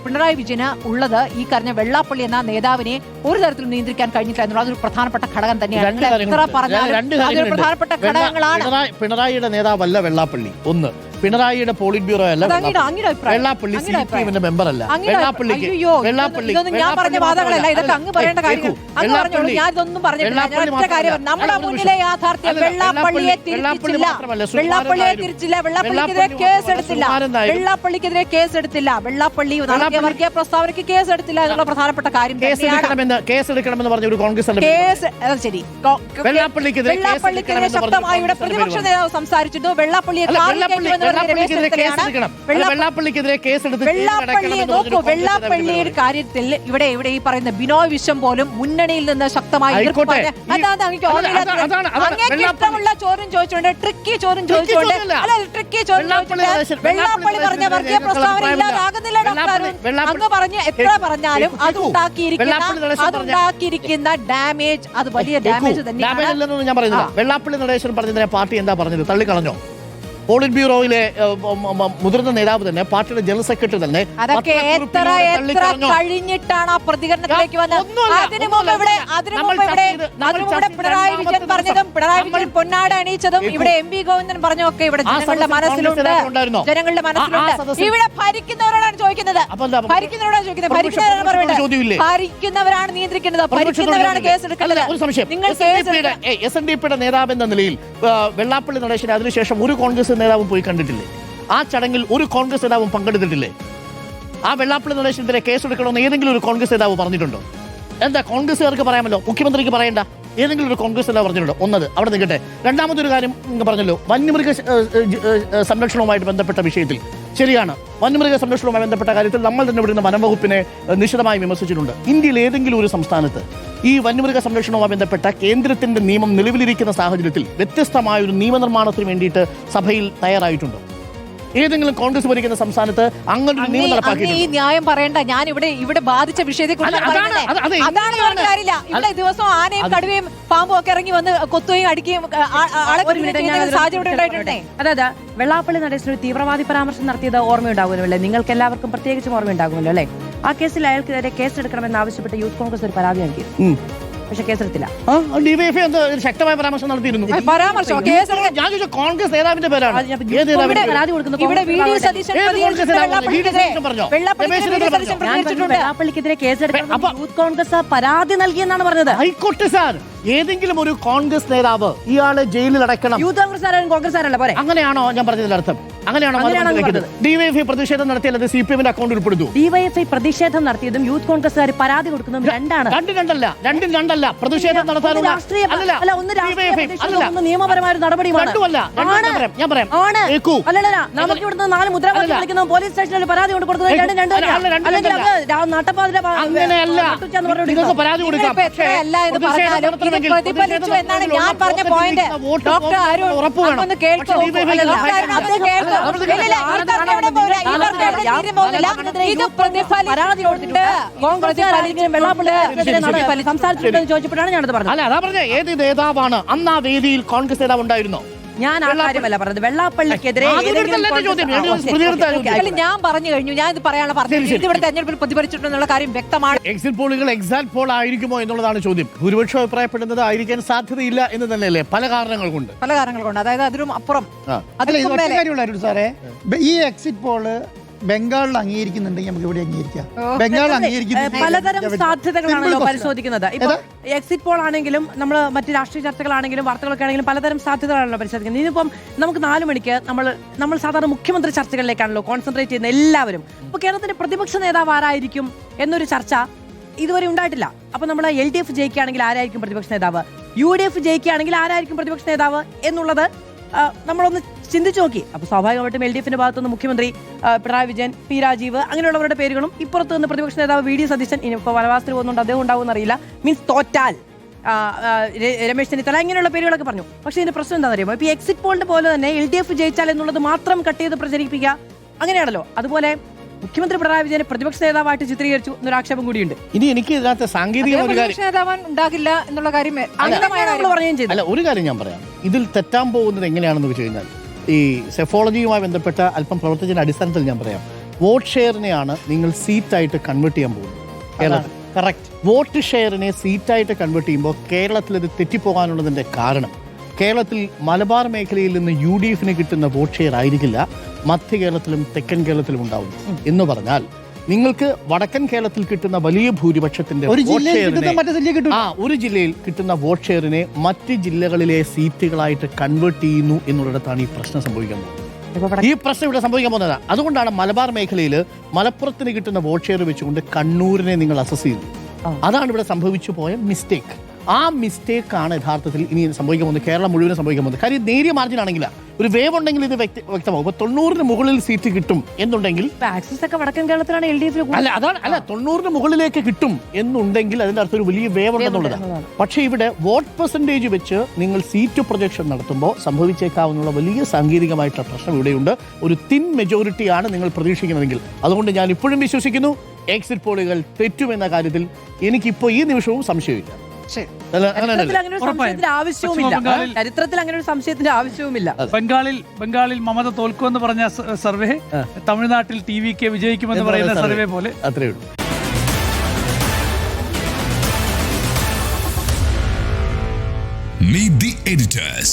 പിണറായി വിജയന് ഉള്ളത് ഈ പറഞ്ഞ വെള്ളാപ്പള്ളി എന്ന നേതാവിനെ ഒരു തരത്തിലും നിയന്ത്രിക്കാൻ കഴിഞ്ഞില്ല എന്നുള്ളത് അതൊരു പ്രധാനപ്പെട്ട ഘടകം തന്നെയാണ്. എത്ര പറഞ്ഞാലും അതൊരു പ്രധാനപ്പെട്ട ഘടകങ്ങളാണ്. പിണറായിയുടെ നേതാവല്ല വെള്ളാപ്പള്ളി. ഒന്ന്, പിണറായിയുടെ പോളിറ്റ് ബ്യൂറോ അല്ല വെള്ളാപ്പള്ളി, സിപിഎമ്മിന്റെ മെമ്പർ അല്ല വെള്ളാപ്പള്ളിക്ക്. ഞാൻ പറഞ്ഞ വാദങ്ങളല്ല, ഇതൊക്കെ അങ്ങ് പറയേണ്ട കാര്യങ്ങൾ. അങ്ങ് പറഞ്ഞോളൂ, ഞാൻ ഇതൊന്നും പറഞ്ഞിട്ടില്ല. നമ്മുടെ മുന്നിലെ യാഥാർത്ഥ്യം വെള്ളാപ്പള്ളിയെ തിരിച്ചില്ല, വെള്ളാപ്പള്ളിക്കെതിരെ കേസെടുത്തില്ല, വെള്ളാപ്പള്ളി വർഗീയ പ്രസ്താവനയ്ക്ക് കേസെടുത്തില്ല എന്നുള്ള പ്രധാനപ്പെട്ട കാര്യം. കേസെടുക്കണമെന്ന് പറഞ്ഞ ഒരു കോൺഗ്രസ് ശരി, വെള്ളാപ്പള്ളിക്കെതിരെ ശക്തമായി ഇവിടെ പ്രതിപക്ഷ നേതാവ് സംസാരിച്ചിരുന്നു. വെള്ളാപ്പള്ളിക്കെതിരെ വെള്ളാപ്പള്ളിയുടെ കാര്യത്തിൽ ഇവിടെ ഈ പറയുന്ന ബിനോയ് വിശ്വം പോലും മുന്നണിയിൽ നിന്ന് ശക്തമായി ഇഷ്ടമുള്ള ചോദ്യം ചോദിച്ചുകൊണ്ട് ട്രിക്കി ചോദ്യം ചോദിച്ചുകൊണ്ട് വെള്ളാപ്പള്ളി പറഞ്ഞ വർഗീയ പ്രസ്താവന ഇല്ലാതാകുന്നില്ല. അങ്ങ് പറഞ്ഞ് എത്ര പറഞ്ഞാലും അതുണ്ടാക്കിയിരിക്കുന്ന ഡാമേജ്, അത് വലിയ ഡാമേജ് തന്നെയാണ്. ഞാൻ പറയുന്നില്ല. വെള്ളാപ്പള്ളി നടേശൻ പറഞ്ഞതിനെ പാർട്ടി എന്താ പറഞ്ഞത്? തള്ളിക്കളഞ്ഞോ? പോളിറ്റ് ബ്യൂറോയിലെ മുതിർന്ന നേതാവ് തന്നെ, പാർട്ടിയുടെ ജനറൽ സെക്രട്ടറി തന്നെ അതൊക്കെ എത്ര കഴിഞ്ഞിട്ടാണ് ആ പ്രതികരണത്തിലേക്ക് വന്നത്. അതിനു മുമ്പ് പിണറായി വിജയൻ പറഞ്ഞതും പിണറായി വിജയൻ പൊന്നാട അണിയിച്ചതും ഇവിടെ എം വി ഗോവിന്ദൻ പറഞ്ഞൊക്കെ ഇവിടെ ജനങ്ങളുടെ മനസ്സിലുണ്ട്. ഇവിടെ ഭരിക്കുന്നവരോടാണ് ചോദിക്കുന്നത്, ഭരിക്കുന്നവരാണ് നിയന്ത്രിക്കുന്നത്, ഭരിക്കുന്നവരാണ് കേസെടുക്കുന്നത്. നിങ്ങൾ SNDPയുടെ നേതാവ് എന്ന നിലയിൽ വെള്ളാപ്പള്ളി നടേശനെ അതിനുശേഷം ഒരു കോൺഗ്രസ് നേതാവും പോയി കണ്ടിട്ടില്ലേ? ആ ചടങ്ങിൽ ഒരു കോൺഗ്രസ് നേതാവും പങ്കെടുത്തിട്ടില്ലേ? ആ വെള്ളാപ്പള്ളി നടേശനെതിരെ കേസെടുക്കണമെന്ന് ഏതെങ്കിലും ഒരു കോൺഗ്രസ് നേതാവ് പറഞ്ഞിട്ടുണ്ടോ? എന്താ കോൺഗ്രസ്സുകാർക്ക് പറയാമല്ലോ, മുഖ്യമന്ത്രിക്ക് പറയണ്ട? ഏതെങ്കിലും ഒരു കോൺഗ്രസ് നേതാവ് പറഞ്ഞിട്ടുണ്ടോ? ഒന്നത് അവിടെ നിൽക്കട്ടെ. രണ്ടാമതൊരു കാര്യം പറഞ്ഞല്ലോ, വന്യമൃഗ സംരക്ഷണവുമായിട്ട് ബന്ധപ്പെട്ട വിഷയത്തിൽ ശരിയാണ്, വന്യമൃഗ സംരക്ഷണവുമായി ബന്ധപ്പെട്ട കാര്യത്തിൽ നമ്മൾ തന്നെ ഇവിടുന്ന് വനംവകുപ്പിനെ നിശിതമായി വിമർശിച്ചിട്ടുണ്ട്. ഇന്ത്യയിൽ ഏതെങ്കിലും ഒരു സംസ്ഥാനത്ത് ഈ വന്യമൃഗ സംരക്ഷണവുമായി ബന്ധപ്പെട്ട കേന്ദ്രത്തിന്റെ നിയമം നിലവിലിരിക്കുന്ന സാഹചര്യത്തിൽ വ്യത്യസ്തമായ ഒരു നിയമനിർമ്മാണത്തിന് വേണ്ടിയിട്ട് സഭയിൽ തയ്യാറായിട്ടുണ്ടോ? ഏതെങ്കിലും കോൺഗ്രസ് ഭരിക്കുന്ന സംസ്ഥാനത്ത് അങ്ങനെ ഒരു നിയമം നടപ്പാക്കി? ഈ ന്യായം പറയണ്ട. ഞാൻ ഇവിടെ ബാധിച്ച വിഷയത്തെ കുറിച്ച് ഇവിടെ ദിവസം ആനയും കടുവയും പാമ്പും ഒക്കെ ഇറങ്ങി വന്ന് കൊത്തുകയും അടിക്കുകയും സാഹചര്യം. അതായത് വെള്ളാപ്പള്ളി നടേശൻ ഒരു തീവ്രവാദി പരാമർശം നടത്തിയത് ഓർമ്മയുണ്ടാകുമല്ലോ അല്ലേ? നിങ്ങൾക്ക് എല്ലാവർക്കും പ്രത്യേകിച്ചും ഓർമ്മയുണ്ടാകുമല്ലോ അല്ലേ? ആ കേസിൽ അയാൾക്കെതിരെ കേസെടുക്കണമെന്ന് ആവശ്യപ്പെട്ട് യൂത്ത് കോൺഗ്രസ് ഒരു പരാതി നൽകി, പക്ഷെ കേസെടുത്തില്ല. ശക്തമായ പരാമർശം നടത്തിയിരുന്നു. കോൺഗ്രസ് നേതാവിന്റെ പേരാണ്. വെള്ളാപ്പള്ളിക്കെതിരെ കേസെടുക്കണം യൂത്ത് കോൺഗ്രസ് പരാതി നൽകിയെന്നാണ് പറഞ്ഞത്. ആയിക്കോട്ടെ സാർ, ഏതെങ്കിലും ഒരു കോൺഗ്രസ് നേതാവ് ഇയാളെ ജയിലിൽ അടക്കണം. യൂത്ത് കോൺഗ്രസ് കോൺഗ്രസ് ആരല്ല പോരെ? അങ്ങനെയാണോ ഞാൻ പറഞ്ഞതിന്റെ അർത്ഥം? അങ്ങനെയാണോ? ഡിവൈഎഫ്ഐ പ്രതിഷേധം നടത്തിയാൽ അത് CPM-ന്റെ അക്കൗണ്ട് ഉൾപ്പെടുന്നു. ഡിവൈഎഫ്ഐ പ്രതിഷേധം നടത്തിയതും യൂത്ത് കോൺഗ്രസ്സുകാർ പരാതി കൊടുക്കുന്നതും രണ്ടാണ്. രണ്ടും രണ്ടല്ല. പ്രതിഷേധം നടത്താനുള്ള നിയമപരമായ നടപടിയുമാണ്. ഞാൻ പറയാം. നമുക്ക് ഇവിടുന്ന് 4 മുദ്രാവാക്യം വിളിക്കുന്ന പോലീസ് സ്റ്റേഷനിൽ പരാതി കൊണ്ട് കൊടുക്കുന്നത് നിങ്ങൾക്ക് പരാതി കൊടുക്കാം. ഉറപ്പ് വേണം. ചോദിച്ചപ്പോഴാണ് ഞാനത് പറഞ്ഞത്. അല്ല, അതാ പറഞ്ഞ ഏത് നേതാവാണ് അന്ന് ആ വേദിയിൽ കോൺഗ്രസ് നേതാവ് ഉണ്ടായിരുന്നോ? ഞാൻ ആ കാര്യമല്ല പറഞ്ഞത്. വെള്ളാപ്പള്ളിക്കെതിരെ ഞാൻ പറഞ്ഞു കഴിഞ്ഞു. ഞാൻ ഇത് പറയാനുള്ള പറഞ്ഞത് ഇവിടെ തെരഞ്ഞെടുപ്പിൽ പ്രതിഫലിച്ചിട്ടുള്ള കാര്യം വ്യക്തമാണ്. എക്സിറ്റ് പോളുകൾ എക്സാക്ട് പോൾ ആയിരിക്കുമോ എന്നുള്ളതാണ് ചോദ്യം. ഭൂരിപക്ഷം അഭിപ്രായപ്പെടുന്നത് ആയിരിക്കാൻ സാധ്യതയില്ല എന്ന് തന്നെയല്ലേ? പല കാരണങ്ങൾ കൊണ്ട്. അതായത് അതിനും അപ്പുറം സാറേ, ഈ എക്സിറ്റ് പോള് ബംഗാളിൽ അംഗീകരിക്കുന്നുണ്ടെങ്കിൽ നമുക്ക് ഇവിടെ അംഗീകരിക്കാം. ബംഗാൾ അംഗീകരിക്കുന്നത് പലതരം സാധ്യതകളാണല്ലോ പരിശോധിക്കുന്നത്. ഇപ്പൊ എക്സിറ്റ് പോൾ ആണെങ്കിലും നമ്മൾ മറ്റ് രാഷ്ട്രീയ ചർച്ചകളാണെങ്കിലും വാർത്തകളൊക്കെ ആണെങ്കിലും പലതരം സാധ്യതകളാണല്ലോ പരിശോധിക്കുന്നത്. ഇതിപ്പം നമുക്ക് 4 മണിക്ക് നമ്മൾ സാധാരണ മുഖ്യമന്ത്രി ചർച്ചകളിലേക്കാണല്ലോ കോൺസെൻട്രേറ്റ് ചെയ്യുന്ന എല്ലാവരും. ഇപ്പൊ കേരളത്തിന്റെ പ്രതിപക്ഷ നേതാവ് ആരായിരിക്കും എന്നൊരു ചർച്ച ഇതുവരെ ഉണ്ടായിട്ടില്ല. അപ്പൊ നമ്മൾ LDF ജയിക്കുകയാണെങ്കിൽ ആരായിരിക്കും പ്രതിപക്ഷ നേതാവ്, UDF ജയിക്കുകയാണെങ്കിൽ ആരായിരിക്കും പ്രതിപക്ഷ നേതാവ് എന്നുള്ളത് നമ്മളൊന്ന് ചിന്തിച്ചു നോക്കി. അപ്പൊ സ്വാഭാവികമായിട്ടും LDFന്റെ ഭാഗത്തുനിന്ന് മുഖ്യമന്ത്രി പിണറായി വിജയൻ, P രാജീവ് അങ്ങനെയുള്ളവരുടെ പേരുകളും, ഇപ്പുറത്ത് നിന്ന് പ്രതിപക്ഷ നേതാവ് VD സതീശൻ, ഇനിയിപ്പോൾ വനവാസത്തിൽ പോകുന്നുണ്ട് അദ്ദേഹം ഉണ്ടാവുമെന്ന് അറിയില്ല, മീൻസ് തോറ്റാൽ രമേശ് ചെന്നിത്തല ഇങ്ങനെയുള്ള പേരുകളൊക്കെ പറഞ്ഞു. പക്ഷേ ഇതിന്റെ പ്രശ്നം എന്താണെന്ന് അറിയുമോ, ഇപ്പോൾ എക്സിറ്റ് പോളിന്റെ പോലെ തന്നെ LDF ജയിച്ചാൽ എന്നുള്ളത് മാത്രം കട്ട് ചെയ്ത് പ്രചരിപ്പിക്കുക അങ്ങനെയാണല്ലോ. അതുപോലെ മുഖ്യമന്ത്രി പിണറായി വിജയനെ പ്രതിപക്ഷ നേതാവായിട്ട് ചിത്രീകരിച്ചു എന്നൊരു ആക്ഷേപം കൂടിയുണ്ട്. ഇനി എനിക്ക് ഇതിനകത്ത് സാങ്കേതിക ഒരു കാര്യം നേതാവാൻ ഉണ്ടാകില്ല എന്നുള്ള കാര്യം നമ്മൾ പറയുകയും ചെയ്തു. അല്ല, ഒരു കാര്യം ഞാൻ പറയാം. ഇതിൽ തെറ്റാൻ പോകുന്നത് എങ്ങനെയാണെന്ന് വെച്ച് കഴിഞ്ഞാൽ, ഈ സെഫോളജിയുമായി ബന്ധപ്പെട്ട അല്പം പ്രവർത്തിച്ചതിന്റെ അടിസ്ഥാനത്തിൽ ഞാൻ പറയാം. വോട്ട് ഷെയറിനെയാണ് നിങ്ങൾ സീറ്റായിട്ട് കൺവേർട്ട് ചെയ്യാൻ പോകുന്നത് കേരളത്തിൽ. കറക്റ്റ്. വോട്ട് ഷെയറിനെ സീറ്റായിട്ട് കൺവേർട്ട് ചെയ്യുമ്പോൾ കേരളത്തിൽ ഇത് തെറ്റിപ്പോകാനുള്ളതിന്റെ കാരണം, കേരളത്തിൽ മലബാർ മേഖലയിൽ നിന്ന് UDFന് കിട്ടുന്ന വോട്ട് ഷെയർ ആയിരിക്കില്ല മധ്യ കേരളത്തിലും തെക്കൻ കേരളത്തിലും ഉണ്ടാവും. എന്ന് പറഞ്ഞാൽ നിങ്ങൾക്ക് വടക്കൻ കേരളത്തിൽ കിട്ടുന്ന വലിയ ഭൂരിപക്ഷത്തിന്റെ ഒരു ജില്ലയിൽ കിട്ടുന്ന വോട്ട് ഷെയറിനെ മറ്റ് ജില്ലകളിലെ സീറ്റുകളായിട്ട് കൺവേർട്ട് ചെയ്യുന്നു എന്നുള്ളിടത്താണ് ഈ പ്രശ്നം സംഭവിക്കാൻ പോകുന്നത്. ഈ പ്രശ്നം ഇവിടെ സംഭവിക്കാൻ പോകുന്നത് അതുകൊണ്ടാണ് മലബാർ മേഖലയിൽ മലപ്പുറത്തിന് കിട്ടുന്ന വോട്ട് ഷെയർ വെച്ചുകൊണ്ട് കണ്ണൂരിനെ നിങ്ങൾ അസസ് ചെയ്തു. അതാണ് ഇവിടെ സംഭവിച്ചു പോയ മിസ്റ്റേക്ക്. ആ മിസ്റ്റേക്കാണ് യഥാർത്ഥത്തിൽ ഇനി സംഭവിക്കാൻ പോകുന്നത്, കേരളം മുഴുവനും സംഭവിക്കാൻ പോകുന്നത്. കാര്യം നേരിയ മാർജിൻ ആണെങ്കില ഒരു വേവ് ഉണ്ടെങ്കിൽ ഇത് വ്യക്തമാകും. ഇപ്പൊ 90-ന് മുകളിൽ സീറ്റ് കിട്ടും എന്നുണ്ടെങ്കിൽ ആക്സിസ് ഒക്കെ വടക്കൻ കേരളത്തിലാണ് LDF അല്ല 90-ന് മുകളിലേക്ക് കിട്ടും എന്നുണ്ടെങ്കിൽ അതിന്റെ അർത്ഥം ഒരു വലിയ വേവ് ഉണ്ടെന്നുള്ളതാണ്. പക്ഷേ ഇവിടെ വോട്ട് പെർസെന്റേജ് വെച്ച് നിങ്ങൾ സീറ്റ് പ്രൊജക്ഷൻ നടത്തുമ്പോൾ സംഭവിച്ചേക്കാവുന്ന വലിയ സാങ്കേതികമായിട്ടുള്ള പ്രശ്നം ഇവിടെയുണ്ട്. ഒരു തിൻ മെജോറിറ്റിയാണ് നിങ്ങൾ പ്രതീക്ഷിക്കുന്നതെങ്കിൽ. അതുകൊണ്ട് ഞാൻ ഇപ്പോഴും വിശ്വസിക്കുന്നു എക്സിറ്റ് പോളുകൾ തെറ്റുമെന്ന കാര്യത്തിൽ എനിക്കിപ്പോൾ ഈ നിമിഷവും സംശയമില്ല. ചരിത്രത്തിൽ അങ്ങനെ ഒരു സംശയത്തിന്റെ ആവശ്യവുമില്ല. ബംഗാളിൽ മമത തോൽക്കുമെന്ന് പറഞ്ഞ സർവേ തമിഴ്നാട്ടിൽ TVK വിജയിക്കുമെന്ന് പറയുന്ന സർവേ പോലെ അത്രയേ ഉള്ളൂ. Meet the editors.